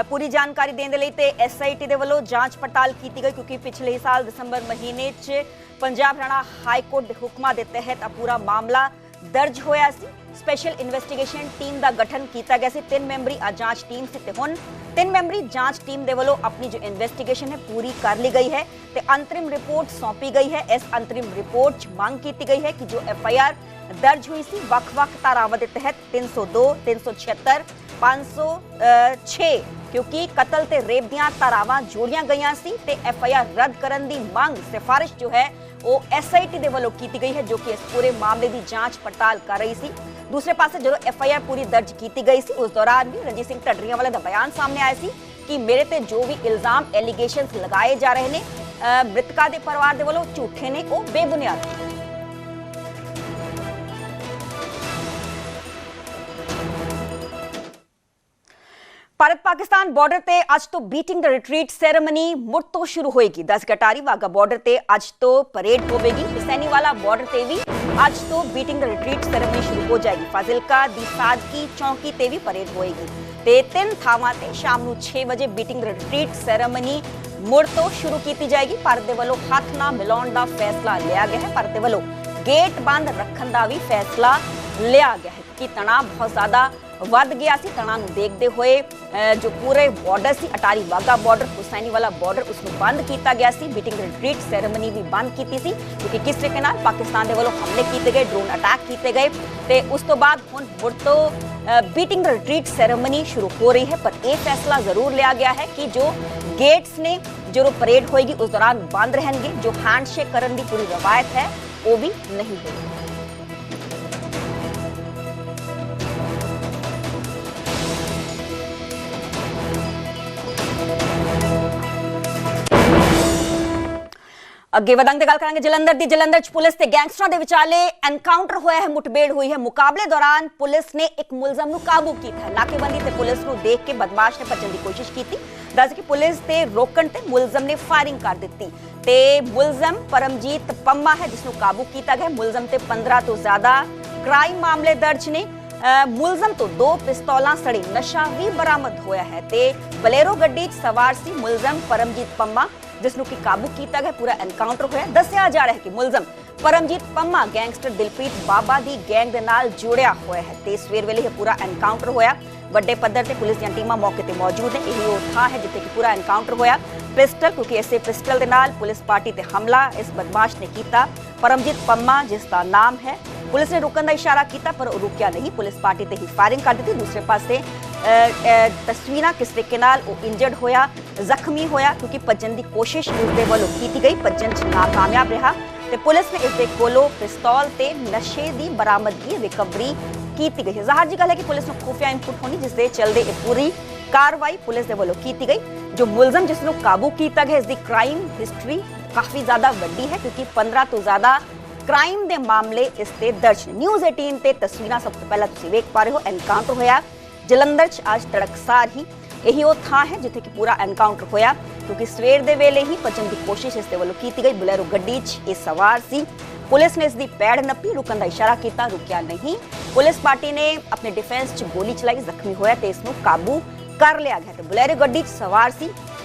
[SPEAKER 1] पूरी जानकारी देने ਲਈ ਤੇ SIT ਦੇ ਵੱਲੋਂ ਜਾਂਚ ਪੜਤਾਲ ਕੀਤੀ ਗਈ, ਕਿਉਂਕਿ ਪਿਛਲੇ ਸਾਲ ਦਸੰਬਰ ਮਹੀਨੇ 'ਚ ਪੰਜਾਬ ਹਰਿਆਣਾ ਹਾਈ ਕੋਰਟ ਦੇ ਹੁਕਮਾਂ ਦੇ ਤਹਿਤ ਇਹ ਪੂਰਾ ਮਾਮਲਾ ਦਰਜ ਹੋਇਆ ਸੀ। ਸਪੈਸ਼ਲ ਇਨਵੈਸਟੀਗੇਸ਼ਨ ਟੀਮ ਦਾ ਗਠਨ ਕੀਤਾ ਗਿਆ ਸੀ, 3 ਮੈਂਬਰੀ ਜਾਂਚ ਟੀਮ ਸੀ ਤੇ ਹੁਣ 3 ਮੈਂਬਰੀ ਜਾਂਚ ਟੀਮ ਦੇ ਵੱਲੋਂ ਆਪਣੀ ਜੋ ਇਨਵੈਸਟੀਗੇਸ਼ਨ ਹੈ ਪੂਰੀ ਕਰ ਲਈ ਗਈ ਹੈ ਤੇ ਅੰਤਰਿਮ ਰਿਪੋर्ट ਸੌਂਪੀ ਗਈ ਹੈ। ਇਸ ਅੰਤਰਿਮ ਰਿਪੋर्ट 'ਚ ਮੰਗ ਕੀਤੀ ਗਈ ਹੈ ਕਿ ਜੋ FIR ਦਰਜ ਹੋਈ ਸੀ ਵੱਖ-ਵੱਖ ਧਾਰਾਵਾਂ ਦੇ ਤਹਿਤ 302, 376, 506 ਕਿਉਂਕਿ ਕਤਲ ਤੇ ਰੇਪ ਦੀਆਂ ਧਾਰਾਵਾਂ ਜੋੜੀਆਂ ਗਈਆਂ ਸੀ ਤੇ FIR ਰੱਦ ਕਰਨ ਦੀ ਮੰਗ ਸਿਫਾਰਿਸ਼ ਜੋ ਹੈ ਉਹ SIT ਦੇ ਵੱਲੋਂ ਕੀਤੀ ਗਈ ਹੈ, ਜੋ ਕਿ ਇਸ ਪੂਰੇ ਮਾਮਲੇ ਦੀ ਜਾਂਚ ਪੜਤਾਲ ਕਰ ਰਹੀ ਸੀ। ਦੂਸਰੇ ਪਾਸੇ ਜਦੋਂ FIR ਪੂਰੀ ਦਰਜ ਕੀਤੀ ਗਈ ਸੀ ਉਸ ਦੌਰਾਨ ਵੀ ਰਣਜੀਤ ਸਿੰਘ ਢੱਡਰੀਆਂ ਵਾਲੇ ਦਾ ਬਿਆਨ ਸਾਹਮਣੇ ਆਇਆ ਸੀ ਕਿ ਮੇਰੇ ਤੇ ਜੋ ਵੀ ਇਲਜ਼ਾਮ ਐਲੀਗੇਸ਼ਨਸ ਲਗਾਏ ਜਾ ਰਹੇ ਨੇ ਮ੍ਰਿਤਕਾਂ ਦੇ ਪਰਿਵਾਰ ਦੇ ਵੱਲੋਂ ਝੂਠੇ ਨੇ, ਉਹ ਬੇਬੁਨਿਆਦ ਨੇ। ਭਾਰਤ ਪਾਕਿਸਤਾਨ ਬਾਰਡਰ ਤੇ ਅੱਜ ਤੋਂ ਬੀਟਿੰਗ ਦ ਰਿਟਰੀਟ ਸੈਰੇਮਨੀ ਮੁੜ ਤੋਂ ਸ਼ੁਰੂ ਹੋਏਗੀ। 10 ਕਟਾਰੀ ਵਾਗਾ ਬਾਰਡਰ ਤੇ ਅੱਜ ਤੋਂ ਪਰੇਡ ਹੋਵੇਗੀ। ਹੁਸੈਨੀਵਾਲਾ ਬਾਰਡਰ ਤੇ ਵੀ ਅੱਜ ਤੋਂ ਬੀਟਿੰਗ ਦ ਰਿਟਰੀਟ ਸੈਰੇਮਨੀ ਸ਼ੁਰੂ ਹੋ ਜਾਏਗੀ। ਫਾਜ਼ਿਲਕਾ ਦੀ ਸਾਦਕੀ ਚੌਂਕੀ ਤੇ ਵੀ ਪਰੇਡ ਹੋਏਗੀ ਤੇ 3 ਥਾਵਾਂ ਤੇ ਸ਼ਾਮ ਨੂੰ 6 ਵਜੇ ਬੀਟਿੰਗ ਦ ਰਿਟਰੀਟ ਸੈਰੇਮਨੀ ਮੁੜ ਤੋਂ ਸ਼ੁਰੂ ਕੀਤੀ ਜਾਏਗੀ। ਭਾਰਤ ਦੇ ਵੱਲੋਂ ਹੱਥ ਨਾ ਮਿਲਾਉਣ ਦਾ ਫੈਸਲਾ ਲਿਆ ਗਿਆ ਹੈ। ਭਾਰਤ ਦੇ ਵੱਲੋਂ ਗੇਟ ਬੰਦ ਰੱਖਣ ਦਾ ਵੀ ਫੈਸਲਾ ਲਿਆ ਗਿਆ ਹੈ ਕਿ ਤਣਾਅ ਬਹੁਤ ਜ਼ਿਆਦਾ ਵੱਧ ਗਿਆ ਸੀ। ਤਣਾਅ ਨੂੰ ਦੇਖਦੇ ਹੋਏ ਜੋ ਪੂਰੇ ਬਾਰਡਰ ਸੀ, ਅਟਾਰੀ ਵਾਗਾ ਬਾਰਡਰ, ਹੁਸੈਨੀ ਵਾਲਾ ਬਾਰਡਰ, ਉਸ ਨੂੰ ਬੰਦ ਕੀਤਾ ਗਿਆ ਸੀ। ਮੀਟਿੰਗ ਰਿਟਰੀਟ ਸੈਰੇਮਨੀ ਵੀ ਬੰਦ ਕੀਤੀ ਸੀ ਕਿਉਂਕਿ ਕਿਸ ਤਰੀਕੇ ਨਾਲ ਪਾਕਿਸਤਾਨ ਦੇ ਵੱਲੋਂ ਹਮਲੇ ਕੀਤੇ ਗਏ, ਡਰੋਨ ਅਟੈਕ ਕੀਤੇ ਗਏ ਤੇ ਉਸ ਤੋਂ ਬਾਅਦ ਹੁਣ ਮੁੜ ਤੋਂ ਮੀਟਿੰਗ ਰਿਟਰੀਟ ਸੈਰੇਮਨੀ ਸ਼ੁਰੂ ਹੋ ਰਹੀ ਹੈ। ਪਰ ਇਹ ਫੈਸਲਾ ਜ਼ਰੂਰ ਲਿਆ ਗਿਆ ਹੈ ਕਿ ਜੋ ਗੇट्स ने जो परेड होएगी उस दौरान बंद रहेंगे। जो हैंडशेक करने की पूरी रवायत है वो भी नहीं होगी। ਅੱਗੇ ਵਧਾਂਗੇ ਗੱਲ ਕਰਾਂਗੇ ਜਲੰਧਰ ਦੀ। ਜਲੰਧਰ ਚ ਪੁਲਿਸ ਤੇ ਗੈਂਗਸਟਰਾਂ ਦੇ ਵਿਚਾਲੇ ਐਨਕਾਊਂਟਰ ਹੋਇਆ ਹੈ, ਮੁਠਭੇੜ ਹੋਈ ਹੈ। ਮੁਕਾਬਲੇ ਦੌਰਾਨ ਪੁਲਿਸ ਨੇ ਇੱਕ ਮੁਲਜ਼ਮ ਨੂੰ ਕਾਬੂ ਕੀਤਾ ਹੈ। ਨਾਕੇਬੰਦੀ ਤੇ ਪੁਲਿਸ ਨੂੰ ਦੇਖ ਕੇ ਬਦਮਾਸ਼ ਨੇ ਭੱਜਣ ਦੀ ਕੋਸ਼ਿਸ਼ ਕੀਤੀ। ਦੱਸ ਕਿ ਪੁਲਿਸ ਤੇ ਰੋਕਣ ਤੇ ਮੁਲਜ਼ਮ ਨੇ ਫਾਇਰਿੰਗ ਕਰ ਦਿੱਤੀ ਤੇ ਮੁਲਜ਼ਮ ਪਰਮਜੀਤ ਪੰਮਾ ਹੈ ਜਿਸ ਨੂੰ ਕਾਬੂ ਕੀਤਾ ਗਿਆ। ਮੁਲਜ਼ਮ ਤੇ 15 ਤੋਂ ਜ਼ਿਆਦਾ ਕ੍ਰਾਈਮ ਮਾਮਲੇ ਦਰਜ ਨੇ। ਮੁਲਜ਼ਮ ਤੋਂ 2 ਪਿਸਤੌਲਾਂ ਸੜੀ ਨਸ਼ਾ ਵੀ ਬਰਾਮਦ ਹੋਇਆ ਹੈ ਤੇ ਬਲੇਰੋ ਗੱਡੀ 'ਚ ਸਵਾਰ ਸੀ ਮੁਲਜ਼ਮ ਪਰਮਜੀਤ ਪੰਮਾ ਜਿਸ ਨੂੰ ਕਿ ਕਾਬੂ ਕੀਤਾ ਗਿਆ। ਪੂਰਾ ਐਨਕਾਊਂਟਰ ਹੋਇਆ। ਦੱਸਿਆ ਜਾ ਰਿਹਾ ਹੈ ਕਿ ਮੁਲਜ਼ਮ ਪਰਮਜੀਤ ਪੰਮਾ ਗੈਂਗਸਟਰ ਦਿਲਪ੍ਰੀਤ ਬਾਬਾ ਦੀ ਗੈਂਗ ਦੇ ਨਾਲ ਜੁੜਿਆ ਹੋਇਆ ਹੈ ਤੇ ਸਵੇਰ ਵੇਲੇ ਇਹ ਪੂਰਾ ਐਨਕਾਊਂਟਰ ਹੋਇਆ। ਵੱਡੇ ਪੱਧਰ ਤੇ ਪੁਲਿਸ ਦੀਆਂ ਟੀਮਾਂ ਮੌਕੇ ਤੇ ਮੌਜੂਦ ਨੇ। ਇਹ ਉਹ ਥਾਂ ਹੈ ਜਿੱਥੇ ਕਿ ਪੂਰਾ ਐਨਕਾਊਂਟਰ ਹੋਇਆ। ਪਿਸਟਲ, ਕਿਉਂਕਿ ਇਸੇ ਪਿਸਟਲ ਦੇ ਨਾਲ ਪੁਲਿਸ ਪਾਰਟੀ ਤੇ ਹਮਲਾ ਇਸ ਬਦਮਾਸ਼ ਨੇ ਕੀਤਾ। ਪਰਮਜੀਤ ਪੰਮਾ ਜਿਸ ਦਾ ਨਾਮ ਹੈ, ਪੁਲਿਸ ਨੇ ਰੁਕਣ ਦਾ ਇਸ਼ਾਰਾ ਕੀਤਾ ਪਰ ਉਹ ਰੁਕਿਆ ਨਹੀਂ। ਪੁਲਿਸ ਪਾਰਟੀ ਤੇ ਹੀ ਫਾਇਰਿੰਗ ਕਰ ਦਿੱਤੀ। ਦੂਸਰੇ ਪਾਸੇ ਤਸਵੀਰਾਂ ਕਿਸ ਤਰੀਕੇ ਨਾਲ ਉਹ ਇੰਜਰਡ ਹੋਇਆ, ਜ਼ਖਮੀ ਹੋਇਆ ਕਿਉਂਕਿ ਭੱਜਣ ਦੀ ਕੋਸ਼ਿਸ਼ ਉਸ ਦੇ ਵੱਲੋਂ ਕੀਤੀ ਗਈ। ਭੱਜਣ 'ਚ ਨਾਕਾਮਯਾਬ ਰਿਹਾ ਤੇ ਪੁਲਿਸ ਨੇ ਇਸ ਦੇ ਕੋਲੋਂ ਪਿਸਤੌਲ ਤੇ ਨਸ਼ੇ ਦੀ ਬਰਾਮਦਗੀ ਰਿਕਵਰੀ ਕੀਤੀ ਗਈ ਹੈ। ਜ਼ਾਹਰ ਜੀ ਗੱਲ ਹੈ ਕਿ ਪੁਲਿਸ ਨੂੰ ਖੁਫੀਆ ਇਨਪੁਟ ਹੋਣੀ ਜਿਸ ਦੇ ਚੱਲਦੇ ਇਹ ਪੂਰੀ ਕਾਰਵਾਈ ਪੁਲਿਸ ਦੇ ਵੱਲੋਂ ਕੀਤੀ ਗਈ। ਜੋ ਮੁਲਜ਼ਮ ਜਿਸ ਨੂੰ ਕਾਬੂ ਕੀਤਾ ਗਿਆ ਇਸ ਦੀ ਕ੍ਰਾਈਮ ਹਿਸਟਰੀ ਕਾਫੀ ਜ਼ਿਆਦਾ ਵੱਡੀ ਹੈ ਕਿਉਂਕਿ 15 ਤੋਂ ਜ਼ਿਆਦਾ ਕ੍ਰਾਈਮ ਦੇ ਮਾਮਲੇ ਇਸ ਤੇ ਦਰਜ ਨੇ। ਨਿਊਜ਼ 18 ਤੇ ਤਸਵੀਰਾਂ ਸਭ ਤੋਂ ਪਹਿਲਾਂ ਤੁਸੀਂ ਵੇਖ ਪਾ ਰਹੇ ਹੋ। ਐਨਕਾਊਂਟਰ ਹੋਇਆ ਜਲੰਧਰ 'ਚ ਅੱਜ ਤੜਕਸਾਰ ਹੀ। ਇਹੀ ਉਹ ਥਾਂ ਹੈ ਜਿੱਥੇ ਕਿ ਪੂਰਾ ਐਨਕਾਊਂਟਰ ਹੋਇਆ ਕਿਉਂਕਿ ਸਵੇਰ ਦੇ ਵੇਲੇ ਹੀ ਭੱਜਣ ਦੀ ਕੋਸ਼ਿਸ਼ ਇਸ ਦੇ ਵੱਲੋਂ ਕੀਤੀ ਗਈ। ਬਲੈਰੋ ਗੱਡੀ 'ਚ ਇਹ ਸਵਾਰ ਸੀ। ਪੁਲਿਸ ਨੇ ਇਸ ਦੀ ਪੈੜ ਨੱਪੀ, ਰੁਕਣ ਦਾ ਇਸ਼ਾਰਾ ਕੀਤਾ, ਰੁਕਿਆ ਨਹੀਂ। ਪੁਲਿਸ ਪਾਰਟੀ ਨੇ ਆਪਣੇ ਡਿਫੈਂਸ 'ਚ ਗੋਲੀ ਚਲਾਈ, ਜ਼ਖਮੀ ਹੋਇਆ ਤੇ ਇਸ ਨੂੰ ਕਾਬੂ ਕਰ ਲਿਆ ਗਿਆ ਤੇ ਬਲੈਰੋ ਗੱਡੀ 'ਚ ਸਵਾਰ ਸੀ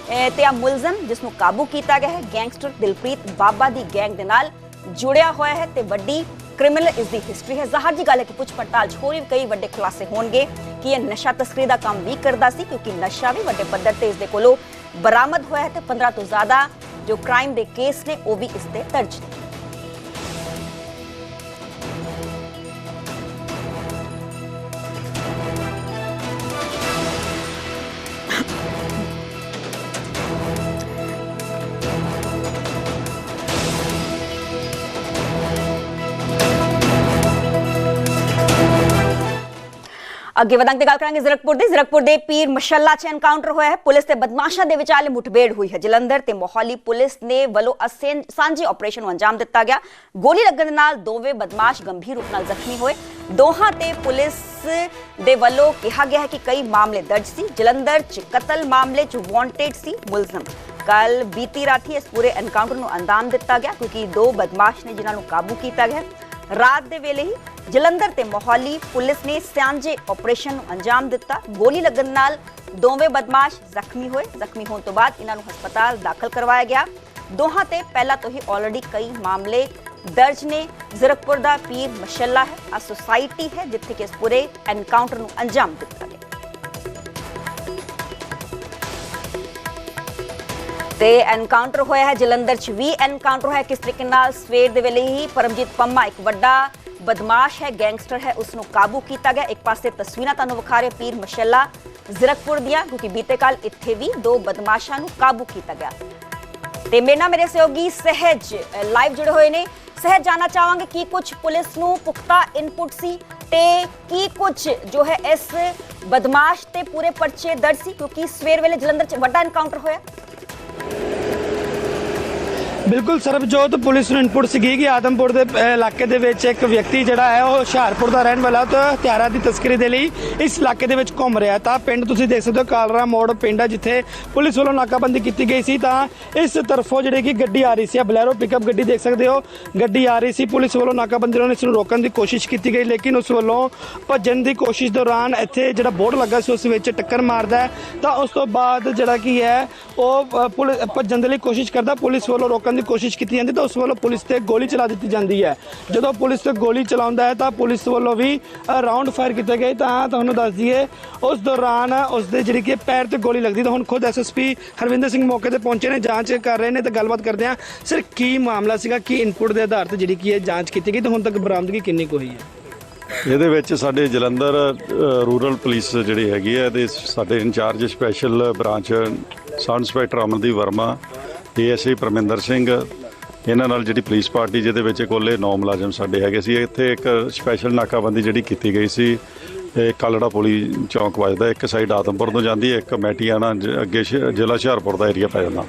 [SPEAKER 1] ਤੇ ਆ ਮੁਲਜ਼ਮ ਜਿਸ ਨੂੰ ਕਾਬੂ ਕੀਤਾ ਗਿਆ ਹੈ ਗੈਂਗਸਟਰ ਦਿਲਪ੍ਰੀਤ ਬਾਬਾ ਦੀ ਗੈਂਗ ਦੇ ਨਾਲ ਜੁੜਿਆ ਹੋਇਆ ਹੈ ਤੇ ਵੱਡੀ ਕ੍ਰਿਮੀਨਲ ਇਸ ਦੀ ਹਿਸਟਰੀ ਹੈ। ਜ਼ਾਹਰ ਜੀ ਗੱਲ ਹੈ ਕਿ ਪੁੱਛ ਪੜਤਾਲ 'ਚ ਹੋਰ ਵੀ ਕਈ ਵੱਡੇ ਖੁਲਾਸੇ ਹੋਣਗੇ ਕਿ ਇਹ ਨਸ਼ਾ ਤਸਕਰੀ ਦਾ ਕੰਮ ਵੀ ਕਰਦਾ ਸੀ ਕਿਉਂਕਿ ਨਸ਼ਾ ਵੀ ਵੱਡੇ ਪੱਧਰ ਤੇ ਇਸ ਦੇ ਕੋਲੋਂ ਬਰਾਮਦ ਹੋਇਆ ਹੈ ਤੇ 15 ਤੋਂ ਜ਼ਿਆਦਾ ਜੋ ਕ੍ਰਾਈਮ ਦੇ ਕੇਸ ਨੇ ਉਹ ਵੀ ਇਸ ਤੇ ਦਰਜ ਨੇ। ਅੱਗੇ ਵਧਾਂਗੇ ਤੇ ਗੱਲ ਕਰਾਂਗੇ ਜ਼ੀਰਕਪੁਰ ਦੇ ਪੀਰ ਮਸ਼ੱਲਾ 'ਚ ਐਨਕਾਊਂਟਰ ਹੋਇਆ ਹੈ। ਪੁਲਿਸ ਤੇ ਬਦਮਾਸ਼ਾਂ ਦੇ ਵਿਚਾਲੇ ਮੁਠਭੇੜ ਹੋਈ ਹੈ। ਜਲੰਧਰ ਤੇ ਮੋਹਾਲੀ ਪੁਲਿਸ ਨੇ ਵੱਲੋਂ ਸਾਂਝੇ ਆਪਰੇਸ਼ਨ ਨੂੰ ਅੰਜਾਮ ਦਿੱਤਾ ਗਿਆ। ਗੋਲੀ ਲੱਗਣ ਨਾਲ ਦੋਵੇਂ ਬਦਮਾਸ਼ ਗੰਭੀਰ ਰੂਪ ਨਾਲ ਜ਼ਖਮੀ ਹੋਏ। ਦੋਹਾਂ ਤੇ ਪੁਲਿਸ ਦੇ ਵੱਲੋਂ ਕਿਹਾ ਗਿਆ ਹੈ ਕਿ ਕਈ ਮਾਮਲੇ ਦਰਜ ਸੀ। ਜਲੰਧਰ 'ਚ ਕਤਲ ਮਾਮਲੇ 'ਚ ਵਾਂਟਡ ਸੀ ਮੁਲਜ਼ਮ। ਕੱਲ ਬੀਤੀ ਰਾਤੀ ਇਸ ਪੂਰੇ ਐਨਕਾਊਂਟਰ ਨੂੰ ਅੰਜਾਮ ਦਿੱਤਾ ਗਿਆ ਕਿਉਂਕਿ 2 ਬਦਮਾਸ਼ ਨੇ ਜਿਨ੍ਹਾਂ ਨੂੰ ਕਾਬੂ ਕੀਤਾ ਗਿਆ। ਰਾਤ ਦੇ ਵੇਲੇ ਹੀ ਜਲੰਧਰ ਤੇ ਮੋਹਾਲੀ ਪੁਲਿਸ ਨੇ ਸਾਂਝੇ ਆਪਰੇਸ਼ਨ ਨੂੰ ਅੰਜਾਮ ਦਿੱਤਾ। ਗੋਲੀ ਲੱਗਣ ਨਾਲ ਦੋਵੇਂ ਬਦਮਾਸ਼ ਜ਼ਖਮੀ ਹੋਏ। ਜ਼ਖਮੀ ਹੋਣ ਤੋਂ ਬਾਅਦ ਇਹਨਾਂ ਨੂੰ ਹਸਪਤਾਲ ਦਾਖਲ ਕਰਵਾਇਆ ਗਿਆ। ਦੋਹਾਂ ਤੇ ਪਹਿਲਾਂ ਤੋਂ ਹੀ ਆਲਰੇਡੀ ਕਈ ਮਾਮਲੇ ਦਰਜ ਨੇ। ਜ਼ੀਰਕਪੁਰ ਦਾ ਪੀਰ ਮਸ਼ੱਲਾ ਹੈ, ਆ ਸੁਸਾਇਟੀ ਹੈ ਜਿੱਥੇ ਕਿ ਇਸ ਪੂਰੇ ਐਨਕਾਊਂਟਰ ਨੂੰ ਅੰਜਾਮ ਦਿੱਤਾ ਗਿਆ ਤੇ ਐਨਕਾਊਂਟਰ ਹੋਇਆ ਹੈ। ਜਲੰਧਰ 'ਚ ਵੀ ਐਨਕਾਊਂਟਰ ਹੋਇਆ। ਕਿਸ ਤਰੀਕੇ ਨਾਲ ਸਵੇਰ ਦੇ ਵੇਲੇ ਹੀ ਪਰਮਜੀਤ ਪੰਮਾ ਇੱਕ ਵੱਡਾ ਬਦਮਾਸ਼ ਹੈ, ਗੈਂਗਸਟਰ ਹੈ, ਉਸ ਨੂੰ ਕਾਬੂ ਕੀਤਾ ਗਿਆ। ਇੱਕ ਪਾਸੇ ਤਸਵੀਰਾਂ ਤੁਹਾਨੂੰ ਵਿਖਾ ਰਹੇ ਪੀਰ ਮਸ਼ੱਲਾ ਜ਼ੀਰਕਪੁਰ ਦੀਆਂ ਕਿਉਂਕਿ ਬੀਤੇ ਕੱਲ ਇੱਥੇ ਵੀ 2 ਬਦਮਾਸ਼ਾਂ ਨੂੰ ਕਾਬੂ ਕੀਤਾ ਗਿਆ। ਤੇ ਮੇਰੇ ਨਾਲ ਮੇਰੇ ਸਹਿਯੋਗੀ ਸਹਿਜ ਲਾਈਵ ਜੁੜੇ ਹੋਏ ਨੇ। ਸਹਿਜ, ਜਾਨਣਾ ਚਾਹਾਂਗੇ ਕੀ ਕੁਝ ਪੁਲਿਸ ਨੂੰ ਪੁਖਤਾ ਇਨਪੁਟ ਸੀ ਤੇ ਕੀ ਕੁਝ ਜੋ ਹੈ ਇਸ ਬਦਮਾਸ਼ ਤੇ ਪੂਰੇ ਪਰਚੇ ਦਰਜ ਸੀ ਕਿਉਂਕਿ ਸਵੇਰ ਵੇਲੇ ਜਲੰਧਰ 'ਚ ਵੱਡਾ ਐਨਕਾਊਂਟਰ ਹੋਇਆ।
[SPEAKER 8] ਬਿਲਕੁਲ ਸਰਬਜੋਤ, ਪੁਲਿਸ ਨੂੰ ਇਨਪੁਟ ਸੀਗੀ ਕਿ ਆਦਮਪੁਰ ਦੇ ਇਲਾਕੇ ਦੇ ਵਿੱਚ ਇੱਕ ਵਿਅਕਤੀ ਜਿਹੜਾ ਹੈ ਉਹ ਹੁਸ਼ਿਆਰਪੁਰ ਦਾ ਰਹਿਣ ਵਾਲਾ ਤੇ ਹਥਿਆਰਾਂ ਦੀ ਤਸਕਰੀ ਦੇ ਲਈ ਇਸ ਇਲਾਕੇ ਦੇ ਵਿੱਚ ਘੁੰਮ ਰਿਹਾ। ਤਾਂ ਪਿੰਡ ਤੁਸੀਂ ਦੇਖ ਸਕਦੇ ਹੋ ਕਾਲਰਾ ਮੋੜ ਪਿੰਡ ਹੈ ਜਿੱਥੇ ਪੁਲਿਸ ਵੱਲੋਂ ਨਾਕਾਬੰਦੀ ਕੀਤੀ ਗਈ ਸੀ। ਤਾਂ ਇਸ ਤਰਫੋਂ ਜਿਹੜੀ ਕਿ ਗੱਡੀ ਆ ਰਹੀ ਸੀ, ਬਲੈਰੋ ਪਿਕਅਪ ਗੱਡੀ ਦੇਖ ਸਕਦੇ ਹੋ, ਗੱਡੀ ਆ ਰਹੀ ਸੀ। ਪੁਲਿਸ ਵੱਲੋਂ ਨਾਕਾਬੰਦੀ ਨਾਲ ਇਸ ਨੂੰ ਰੋਕਣ ਦੀ ਕੋਸ਼ਿਸ਼ ਕੀਤੀ ਗਈ ਲੇਕਿਨ ਉਸ ਵੱਲੋਂ ਭੱਜਣ ਦੀ ਕੋਸ਼ਿਸ਼ ਦੌਰਾਨ ਇੱਥੇ ਜਿਹੜਾ ਬੋਰਡ ਲੱਗਾ ਸੀ ਉਸ ਵਿੱਚ ਟੱਕਰ ਮਾਰਦਾ। ਤਾਂ ਉਸ ਤੋਂ ਬਾਅਦ ਜਿਹੜਾ ਕੀ ਹੈ ਉਹ ਪੁਲਿਸ ਭੱਜਣ ਦੇ ਲਈ ਕੋਸ਼ਿਸ਼ ਕਰਦਾ, ਪੁਲਿਸ ਵੱਲੋਂ ਰੋਕਣ ਕਰਨ ਦੀ ਕੋਸ਼ਿਸ਼ ਕੀਤੀ ਜਾਂਦੀ ਤਾਂ ਉਸ ਵੱਲੋਂ ਪੁਲਿਸ ਤੇ ਗੋਲੀ ਚਲਾ ਦਿੱਤੀ ਜਾਂਦੀ ਹੈ। ਜਦੋਂ ਪੁਲਿਸ ਤੇ ਗੋਲੀ ਚਲਾਉਂਦਾ ਹੈ ਤਾਂ ਪੁਲਿਸ ਵੱਲੋਂ ਵੀ ਰਾਉਂਡ ਫਾਇਰ ਕੀਤੇ ਗਏ। ਤਾਂ ਤੁਹਾਨੂੰ ਦੱਸ ਦਈਏ ਉਸ ਦੌਰਾਨ ਉਸ ਦੇ ਜਿਹੜੀ ਕਿ ਪੈਰ ਤੇ ਗੋਲੀ ਲੱਗਦੀ ਤਾਂ ਹੁਣ ਖੁਦ ਐਸਐਸਪੀ ਹਰਵਿੰਦਰ ਸਿੰਘ ਮੌਕੇ ਤੇ ਪਹੁੰਚੇ ਨੇ, ਜਾਂਚ ਕਰ ਰਹੇ ਨੇ। ਤੇ ਗੱਲਬਾਤ ਕਰਦੇ ਹਾਂ ਸਰ, ਕੀ ਮਾਮਲਾ ਸੀਗਾ, ਕੀ ਇਨਪੁਟ ਦੇ ਆਧਾਰ ਤੇ ਜਿਹੜੀ ਕੀ ਹੈ ਜਾਂਚ ਕੀਤੀ ਗਈ ਤੇ ਹੁਣ ਤੱਕ ਬਰਾਮਦਗੀ ਕਿੰਨੀ ਕੁ ਹੋਈ ਹੈ?
[SPEAKER 9] ਇਹਦੇ ਵਿੱਚ ਸਾਡੇ ਜਲੰਧਰ ਰੂਰਲ ਪੁਲਿਸ ਜਿਹੜੀ ਹੈਗੀ ਹੈ ਇਹਦੇ ਸਾਡੇ incharge special branch sub inspector Amandeep Verma, ASI Parminder Singh, ਇਹਨਾਂ ਨਾਲ ਜਿਹੜੀ ਪੁਲਿਸ ਪਾਰਟੀ ਜਿਹਦੇ ਵਿੱਚ ਕੋਲੇ 9 ਮੁਲਾਜ਼ਮ ਸਾਡੇ ਹੈਗੇ ਸੀ। ਇੱਥੇ ਇੱਕ ਸਪੈਸ਼ਲ ਨਾਕਾਬੰਦੀ ਜਿਹੜੀ ਕੀਤੀ ਗਈ ਸੀ, ਇਹ ਕਾਲੜਾ ਪੁਲੀ ਚੌਂਕ ਵੱਜਦਾ, ਇੱਕ ਸਾਈਡ ਆਦਮਪੁਰ ਤੋਂ ਜਾਂਦੀ ਹੈ, ਇੱਕ ਮੈਟੀਆਣਾ ਅੱਗੇ ਜ਼ਿਲ੍ਹਾ ਹੁਸ਼ਿਆਰਪੁਰ ਦਾ ਏਰੀਆ ਪੈ ਜਾਂਦਾ।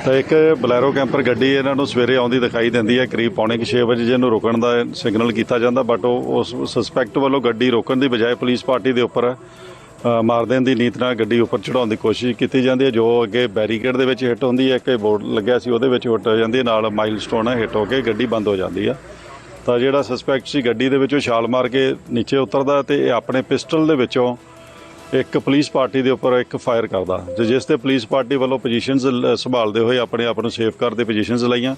[SPEAKER 9] ਤਾਂ ਇੱਕ ਬਲੈਰੋ ਕੈਂਪਰ ਗੱਡੀ ਇਹਨਾਂ ਨੂੰ ਸਵੇਰੇ ਆਉਂਦੀ ਦਿਖਾਈ ਦਿੰਦੀ ਹੈ ਕਰੀਬ 5:45 ਵਜੇ, ਜਿਹਨੂੰ ਰੁਕਣ ਦਾ ਸਿਗਨਲ ਕੀਤਾ ਜਾਂਦਾ, ਬਟ ਉਸ ਸਸਪੈਕਟ ਵੱਲੋਂ ਗੱਡੀ ਰੋਕਣ ਦੀ ਬਜਾਏ ਪੁਲਿਸ ਪਾਰਟੀ ਦੇ ਉੱਪਰ ਮਾਰ ਦੇਣ ਦੀ ਨੀਤ ਨਾਲ ਗੱਡੀ ਉੱਪਰ ਚੜਾਉਣ ਦੀ ਕੋਸ਼ਿਸ਼ ਕੀਤੀ ਜਾਂਦੀ ਹੈ, ਜੋ ਅੱਗੇ ਬੈਰੀਕੇਡ ਦੇ ਵਿੱਚ ਹਿੱਟ ਹੁੰਦੀ ਹੈ। ਇੱਕ ਬੋਰਡ ਲੱਗਿਆ ਸੀ ਉਹਦੇ ਵਿੱਚ ਹਿੱਟ ਹੋ ਜਾਂਦੀ ਹੈ, ਨਾਲ ਮਾਈਲਸਟੋਨ ਹੈ, ਹਿੱਟ ਹੋ ਕੇ ਗੱਡੀ ਬੰਦ ਹੋ ਜਾਂਦੀ ਆ। ਤਾਂ ਜਿਹੜਾ ਸਸਪੈਕਟ ਸੀ ਗੱਡੀ ਦੇ ਵਿੱਚੋਂ ਛਾਲ ਮਾਰ ਕੇ ਨੀਚੇ ਉਤਰਦਾ ਤੇ ਇਹ ਆਪਣੇ ਪਿਸਟਲ ਦੇ ਵਿੱਚੋਂ ਇੱਕ ਪੁਲਿਸ ਪਾਰਟੀ ਦੇ ਉੱਪਰ ਇੱਕ ਫਾਇਰ ਕਰਦਾ, ਜਿਸ ਤੇ ਪੁਲਿਸ ਪਾਰਟੀ ਵੱਲੋਂ ਪੋਜੀਸ਼ਨਸ ਸੰਭਾਲਦੇ ਹੋਏ ਆਪਣੇ ਆਪ ਨੂੰ ਸੇਫ ਕਰਦੇ ਪੋਜੀਸ਼ਨਸ ਲਈਆਂ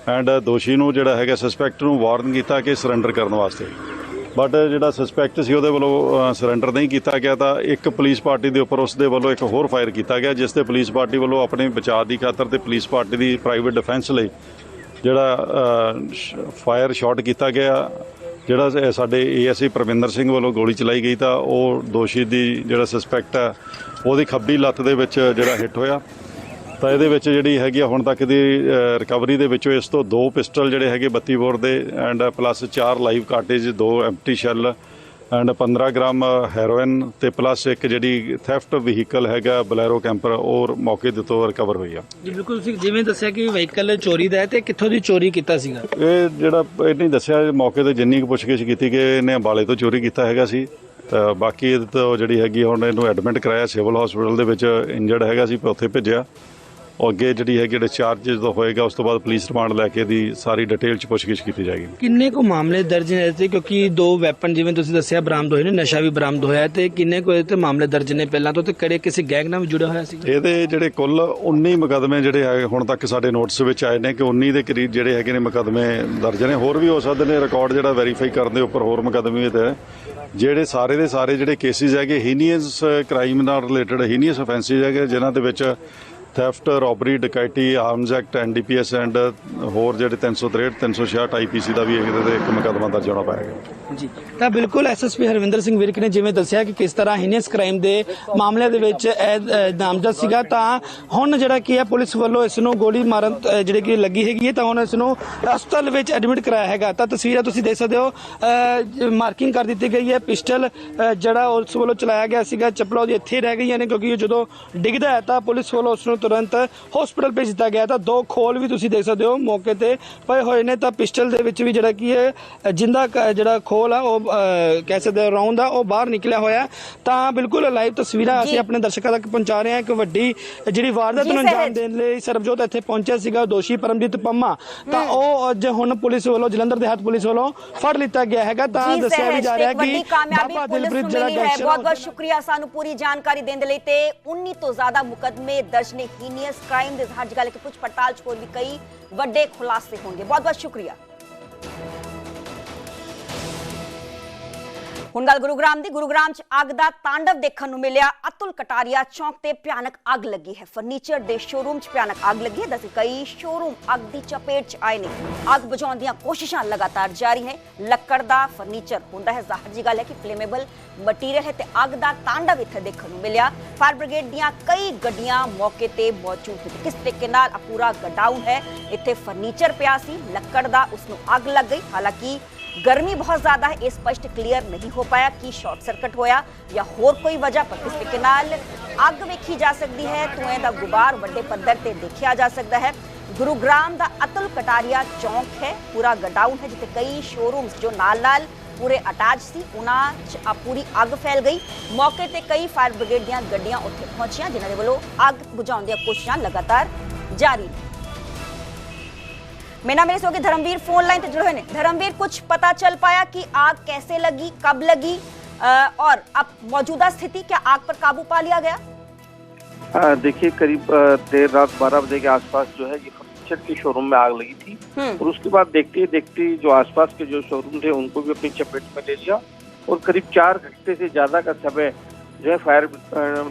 [SPEAKER 9] ਐਂਡ ਦੋਸ਼ੀ ਨੂੰ ਜਿਹੜਾ ਹੈਗਾ ਸਸਪੈਕਟ ਨੂੰ ਵਾਰਨ ਕੀਤਾ ਕਿ ਸਰੈਂਡਰ ਕਰਨ ਵਾਸਤੇ। ਬਟ ਜਿਹੜਾ ਸਸਪੈਕਟ ਸੀ ਉਹਦੇ ਵੱਲੋਂ ਸਰੈਂਡਰ ਨਹੀਂ ਕੀਤਾ ਗਿਆ, ਤਾਂ ਇੱਕ ਪੁਲਿਸ ਪਾਰਟੀ ਦੇ ਉੱਪਰ ਉਸ ਦੇ ਵੱਲੋਂ ਇੱਕ ਹੋਰ ਫਾਇਰ ਕੀਤਾ ਗਿਆ, ਜਿਸ ਤੇ ਪੁਲਿਸ ਪਾਰਟੀ ਵੱਲੋਂ ਆਪਣੇ ਬਚਾਅ ਦੀ ਖਾਤਰ ਤੇ ਪੁਲਿਸ ਪਾਰਟੀ ਦੀ ਪ੍ਰਾਈਵੇਟ ਡਿਫੈਂਸ ਲਈ ਜਿਹੜਾ ਫਾਇਰ ਸ਼ਾਟ ਕੀਤਾ ਗਿਆ। ਜਿਹੜਾ ਸਾਡੇ ਏਐਸਆਈ ਪਰਮਿੰਦਰ ਸਿੰਘ ਵੱਲੋਂ ਗੋਲੀ ਚਲਾਈ ਗਈ ਤਾਂ ਉਹ ਦੋਸ਼ੀ ਦੀ ਜਿਹੜਾ ਸਸਪੈਕਟ ਹੈ ਉਹਦੀ ਖੱਬੀ ਲੱਤ ਦੇ ਵਿੱਚ ਜਿਹੜਾ ਹਿੱਟ ਹੋਇਆ। ਤਾਂ ਇਹਦੇ ਵਿੱਚ ਜਿਹੜੀ ਹੈਗੀ ਹੁਣ ਤੱਕ ਦੀ ਰਿਕਵਰੀ ਦੇ ਵਿੱਚੋਂ ਇਸ ਤੋਂ 2 ਪਿਸਟਲ ਜਿਹੜੇ ਹੈਗੇ 32 ਬੋਰ ਦੇ and plus 4 live cartridge, 2 empty shell and 15 gram heroin ਤੇ ਪਲੱਸ ਇੱਕ ਜਿਹੜੀ ਥੈਫਟ ਵਹੀਕਲ ਹੈਗਾ ਬਲੈਰੋ ਕੈਂਪਰ ਉਹ ਮੌਕੇ ਦੇ ਤੋਂ ਰਿਕਵਰ ਹੋਈ ਆ।
[SPEAKER 8] ਜੀ ਬਿਲਕੁਲ, ਤੁਸੀਂ ਜਿਵੇਂ ਦੱਸਿਆ ਕਿ ਵਹੀਕਲ ਚੋਰੀ ਦਾ ਹੈ ਤੇ ਕਿੱਥੋਂ ਦੀ ਚੋਰੀ ਕੀਤਾ ਸੀਗਾ?
[SPEAKER 9] ਇਹ ਜਿਹੜਾ ਇਹਨੇ ਦੱਸਿਆ ਮੌਕੇ ਤੇ ਜਿੰਨੀ ਕੁ ਪੁੱਛਗਿੱਛ ਕੀਤੀ ਕਿ ਇਹਨੇ ਅੰਬਾਲੇ ਤੋਂ ਚੋਰੀ ਕੀਤਾ ਹੈਗਾ ਸੀ। ਤਾਂ ਬਾਕੀ ਇਹਦੇ ਤੋਂ ਜਿਹੜੀ ਹੈਗੀ ਹੁਣ ਇਹਨੂੰ ਐਡਮਿਟ ਕਰਾਇਆ ਸਿਵਲ ਹਸਪੀਟਲ ਦੇ ਵਿੱਚ, ਇੰਜਰਡ ਹੈਗਾ ਸੀ, ਉੱਥੇ ਭੇਜਿਆ। ਉਹ ਅੱਗੇ ਜਿਹੜੀ ਹੈਗੀ ਡਿਸਚਾਰਜ ਜਦੋਂ ਹੋਏਗਾ ਉਸ ਤੋਂ ਬਾਅਦ ਪੁਲਿਸ ਰਿਮਾਂਡ ਲੈ ਕੇ ਦੀ ਸਾਰੀ ਡਿਟੇਲ ਚ ਪੁੱਛਗਿੱਛ ਕੀਤੀ ਜਾਏਗੀ।
[SPEAKER 8] ਕਿੰਨੇ ਕੁ ਮਾਮਲੇ ਦਰਜ ਨੇ ਤੇ, ਕਿਉਂਕਿ 2 ਵੈਪਨ ਜਿਵੇਂ ਤੁਸੀਂ ਦੱਸਿਆ ਬਰਾਮਦ ਹੋਏ ਨੇ, ਨਸ਼ਾ ਵੀ ਬਰਾਮਦ ਹੋਇਆ, ਤੇ ਕਿੰਨੇ ਕੁ ਤੇ ਮਾਮਲੇ ਦਰਜ ਨੇ ਪਹਿਲਾਂ ਤੋਂ, ਤੇ ਕਿਹੜੇ ਕਿਸੇ ਗੈਂਗ ਨਾਲ ਵੀ ਜੁੜਿਆ ਹੋਇਆ ਸੀ?
[SPEAKER 9] ਇਹਦੇ ਜਿਹੜੇ ਕੁੱਲ 19 ਮੁਕੱਦਮੇ ਜਿਹੜੇ ਹੈਗੇ ਹੁਣ ਤੱਕ ਸਾਡੇ ਨੋਟਿਸ ਵਿੱਚ ਆਏ ਨੇ ਕਿ 19 ਦੇ ਕਰੀਬ ਜਿਹੜੇ ਹੈਗੇ ਨੇ ਮੁਕੱਦਮੇ ਦਰਜ ਨੇ। ਹੋਰ ਵੀ ਹੋ ਸਕਦੇ ਨੇ, ਰਿਕਾਰਡ ਜਿਹੜਾ ਵੈਰੀਫਾਈ ਕਰਨ ਦੇ ਉੱਪਰ ਹੋਰ ਮੁਕੱਦਮੇ ਵੀ ਤੇ ਜਿਹੜੇ ਸਾਰੇ ਦੇ ਸਾਰੇ ਜਿਹੜੇ ਕੇਸਿਸ ਹੈਗੇ ਹੀਨੀਅਸ ਕ੍ਰਾਈਮ ਨਾਲ ਰਿਲੇਟਡ ਹੀਨੀਅਸ ਅਫੈਂਸਿਸ ਹੈਗੇ, ਜਿਨ੍ਹਾਂ ਦੇ ਵਿੱਚ theft, robbery, dacoity, arms act, NDPS and ਹੋਰ ਜਿਹੜੇ 363, 366 ਆਈਪੀਸੀ ਦਾ ਵੀ ਇਹਦੇ ਤੇ ਇੱਕ ਮੁਕੱਦਮਾ ਦਰਜ ਹੋਣਾ ਪਾਏਗਾ।
[SPEAKER 8] ਜੀ ਤਾਂ ਬਿਲਕੁਲ ਐਸਐਸਪੀ ਹਰਵਿੰਦਰ ਸਿੰਘ ਵਿਰਕ ਨੇ ਜਿਵੇਂ ਦੱਸਿਆ ਕਿ ਕਿਸ ਤਰ੍ਹਾਂ ਹੀਨੀਅਸ ਕ੍ਰਾਈਮ ਦੇ ਮਾਮਲੇ ਦੇ ਵਿੱਚ ਨਾਮਜ਼ਦ ਸੀਗਾ। ਤਾਂ ਹੁਣ ਜਿਹੜਾ ਕੀ ਹੈ ਪੁਲਿਸ ਵੱਲੋਂ ਇਸ ਨੂੰ ਗੋਲੀ ਮਾਰਨ ਜਿਹੜੀ ਕਿ ਲੱਗੀ ਹੈਗੀ ਹੈ, ਤਾਂ ਹੁਣ ਇਸ ਨੂੰ ਹਸਪਤਾਲ ਵਿੱਚ ਐਡਮਿਟ ਕਰਾਇਆ ਹੈਗਾ। ਤਾਂ ਤਸਵੀਰਾਂ ਤੁਸੀਂ ਦੇਖ ਸਕਦੇ ਹੋ, ਮਾਰਕਿੰਗ ਕਰ ਦਿੱਤੀ ਗਈ ਹੈ। ਪਿਸਟਲ ਜਿਹੜਾ ਉਸ ਵੱਲੋਂ ਚਲਾਇਆ ਗਿਆ ਸੀਗਾ, ਚੱਪਲਾਂ ਉਹਦੀ ਇੱਥੇ ਰਹਿ ਗਈਆਂ ਨੇ ਕਿਉਂਕਿ ਜਦੋਂ ਡਿੱਗਦਾ ਹੈ ਤਾਂ ਪੁਲਿਸ ਵੱਲੋਂ ਉਸ ਨੂੰ ਤੁਰੰਤ ਹਸਪਤਾਲ ਭੇਜ ਦਿੱਤਾ ਗਿਆ। ਤਾਂ 2 ਖੋਲ ਵੀ ਤੁਸੀਂ ਦੇਖ ਸਕਦੇ ਹੋ ਮੌਕੇ ਤੇ ਪਏ ਹੋਏ ਨੇ। ਤਾਂ ਪਿਸਟਲ ਦੇ ਵਿੱਚ ਵੀ ਜਿਹੜਾ ਕੀ ਹੈ ਜਿੰਦਾ ਜਿਹੜਾ ਖੋਲ ਆ ਉਹ ਕਹਿ ਸਕਦੇ ਰਾਉਂਡ ਆ ਉਹ ਬਾਹਰ ਨਿਕਲਿਆ ਹੋਇਆ। ਤਾਂ ਬਿਲਕੁਲ ਲਾਈਵ ਤਸਵੀਰਾਂ ਅਸੀਂ ਆਪਣੇ ਦਰਸ਼ਕਾਂ ਤੱਕ ਪਹੁੰਚਾ ਰਹੇ ਹਾਂ। ਇੱਕ ਵੱਡੀ ਜਿਹੜੀ ਵਾਰਦਾਤ ਨੂੰ ਅੰਜਾਮ ਦੇਣ ਲਈ ਸਰਬਜੋਤ ਇੱਥੇ ਪਹੁੰਚਿਆ ਸੀਗਾ, ਦੋਸ਼ੀ ਪਰਮਜੀਤ ਪੰਮਾ, ਤਾਂ ਉਹ ਅੱਜ ਹੁਣ ਪੁਲਿਸ ਵੱਲੋਂ ਜਲੰਧਰ ਦੇ ਹੱਥ ਪੁਲਿਸ ਵੱਲੋਂ ਫੜ ਲਿੱਤਾ ਗਿਆ ਹੈਗਾ। ਤਾਂ ਦੱਸਿਆ ਵੀ ਜਾ ਰਿਹਾ ਕਿ ਬਾਬਾ ਦਿਲਪ੍ਰੀਤ ਜਿਹੜਾ ਗੈਂਗਸਟਰ।
[SPEAKER 1] ਬਹੁਤ ਬਹੁਤ ਸ਼ੁਕਰੀਆ ਸਾਨੂੰ ਪੂਰੀ ਜਾਣਕਾਰੀ ਦੇਣ ਦੇ ਲਈ। ਤੇ 19 ਤੋਂ ਜ਼ਿਆਦਾ ਮੁਕੱਦਮੇ ਦਰਜ ਨੇ ਹੀਨੀਅਸ ਕ੍ਰਾਈਮ ਦੇ। ਅੱਜ ਗੱਲ ਕਿ ਪੁੱਛ ਪੜਤਾਲ ਚ ਹੋਰ ਵੀ ਕਈ ਵੱਡੇ ਖੁਲਾਸੇ ਹੋਣਗੇ। ਬਹੁਤ ਬਹੁਤ ਸ਼ੁਕਰੀਆ। ਹੁਣ ਗੱਲ ਗੁਰੂਗ੍ਰਾਮ ਦੀ। ਗੁਰੂਗ੍ਰਾਮ ਚ ਅੱਗ ਦਾ ਤਾਂਡਵ ਦੇਖਣ ਨੂੰ ਮਿਲਿਆ। ਅਤੁਲ ਕਟਾਰੀਆ ਚੌਂਕ ਤੇ ਭਿਆਨਕ ਅੱਗ ਲੱਗੀ ਹੈ। ਫਰਨੀਚਰ ਦੇ ਸ਼ੋਰੂਮ ਚ ਭਿਆਨਕ ਅੱਗ ਲੱਗੀ ਹੈ। ਦੱਸੇ ਕਈ ਸ਼ੋਰੂਮ ਅੱਗ ਦੀ ਚਪੇਟ ਚ ਆਏ ਨੇ। ਅੱਗ ਬੁਝਾਉਣ ਦੀਆਂ ਕੋਸ਼ਿਸ਼ਾਂ ਲਗਾਤਾਰ ਜਾਰੀ ਨੇ। ਲੱਕੜ ਦਾ ਫਰਨੀਚਰ ਹੁੰਦਾ ਹੈ, ਜ਼ਾਹਰ ਜੀ ਗੱਲ ਹੈ ਕਿ ਫਲੇਮੇਬਲ ਮਟੀਰੀਅਲ ਹੈ, ਤੇ ਅੱਗ ਦਾ ਤਾਂਡਵ ਇੱਥੇ ਦੇਖਣ ਨੂੰ ਮਿਲਿਆ। ਫਾਇਰ ਬ੍ਰਿਗੇਡ ਦੀਆਂ ਕਈ ਗੱਡੀਆਂ ਮੌਕੇ ਤੇ ਮੌਜੂਦ ਨੇ। ਕਿਸ ਤਰੀਕੇ ਨਾਲ ਪੂਰਾ ਗਡਾਊਨ ਹੈ, ਇੱਥੇ ਫਰਨੀਚਰ ਪਿਆ ਸੀ, ਲੱਕੜ ਦਾ, ਉਸ ਨੂੰ ਅੱਗ ਲੱਗ ਗਈ। ਹਾਲਾਂਕਿ गर्मी बहुत ज्यादा है, ये स्पष्ट क्लीयर नहीं हो पाया कि शॉर्ट सर्किट होया या होर कोई वजह, पर किस तरीके नाल अग वेखी जा सकती है। धुएं दा गुबार वड्डे पद्धर ते देखा जा सकता है। गुरुग्राम दा अतुल कटारिया चौंक है, पूरा गडाउन है जिथे कई शोरूम्स जो नाल नाल पूरे अटैच सी, उन्हां च पूरी अग फैल गई। मौके ते कई फायर ब्रिगेड दीआं गड्डियां उत्थे पहुंचियां जिन्हां दे वल्लों अग बुझाउण दीआं कोशिशां लगातार जारी ने। मेरा मेरे सोगे धर्मवीर फोन लाइन पे जुड़े हुए हैं। धर्मवीर, कुछ पता चल पाया कि आग कैसे लगी, कब लगी, और अब मौजूदा स्थिति, क्या आग पर काबू पा लिया गया?
[SPEAKER 3] देखिए, करीब देर रात 12 बजे के आसपास जो है ये टी-शर्ट के शोरूम में आग लगी थी और उसके बाद देखते ही देखते जो आसपास के जो शोरूम थे उनको भी अपनी चपेट में ले लिया और करीब 4 घंटे से ज्यादा का समय जो है फायर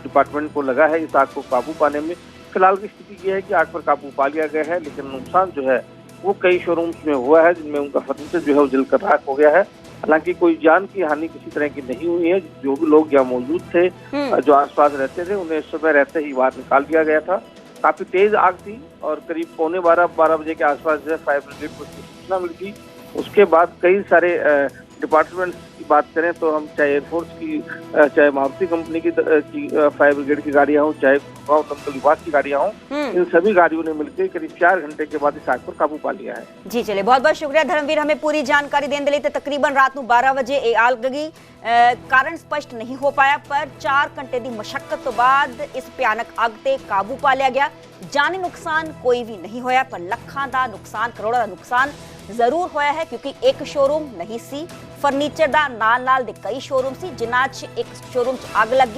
[SPEAKER 3] डिपार्टमेंट को लगा है इस आग को काबू पाने में। फिलहाल की स्थिति ये है कि आग पर काबू पा लिया गया है, लेकिन नुकसान जो है वो कई शोरूम्स में हुआ है जिनमें उनका फर्नीचर जो है वो जलकर राख हो गया है। हालांकि कोई जान की हानि किसी तरह की नहीं हुई है। जो भी लोग यहाँ मौजूद थे, जो आसपास रहते थे, उन्हें सुबह रहते ही बाहर निकाल दिया गया था। काफी तेज आग थी और करीब 12:15 बजे के आसपास जो है फायर ब्रिगेड को सूचना मिली थी। उसके बाद कई सारे डिपार्टमेंट्स की बात करें तो हम चाहे एयरफोर्स की, चाहे मारुति कंपनी की फायर ब्रिगेड की गाड़ियां हों, चाहे दमकल विभाग की गाड़ियां हों, इन सभी गाड़ियों ने मिलकर करीब 4 घंटे के बाद इस आग पर काबू पा लिया है।
[SPEAKER 1] जी चलिए, बहुत बहुत शुक्रिया धर्मवीर, हमें पूरी जानकारी देने लिए। तकरीबन रात ਨੂੰ 12 ਵਜੇ ਇਹ ਆਗ ਲੱਗੀ। ਕਾਰਨ ਸਪਸ਼ਟ ਨਹੀਂ ਹੋ ਪਾਇਆ, ਪਰ 4 ਘੰਟੇ ਦੀ ਮਸ਼ੱਕਤ ਤੋਂ ਬਾਅਦ ਇਸ ਭਿਆਨਕ ਅੱਗ ਤੇ ਕਾਬੂ ਪਾ ਲਿਆ ਗਿਆ। ਜਾਨੀ ਨੁਕਸਾਨ ਕੋਈ ਵੀ ਨਹੀਂ ਹੋਇਆ, ਪਰ ਲੱਖਾਂ ਦਾ ਨੁਕਸਾਨ, ਕਰੋੜਾਂ ਦਾ ਨੁਕਸਾਨ ਜ਼ਰੂਰ ਹੋਇਆ ਹੈ, ਕਿਉਂਕਿ ਇੱਕ ਸ਼ੋਰੂਮ ਨਹੀਂ ਸੀ, ਫਰਨੀਚਰ ਦਾ ਨਾਲ-ਨਾਲ ਦੇ ਕਈ ਸ਼ੋਰੂਮ ਸੀ, ਜਿਨ੍ਹਾਂ 'ਚ ਇੱਕ ਸ਼ੋਰੂਮ 'ਚ ਅੱਗ ਲੱਗੀ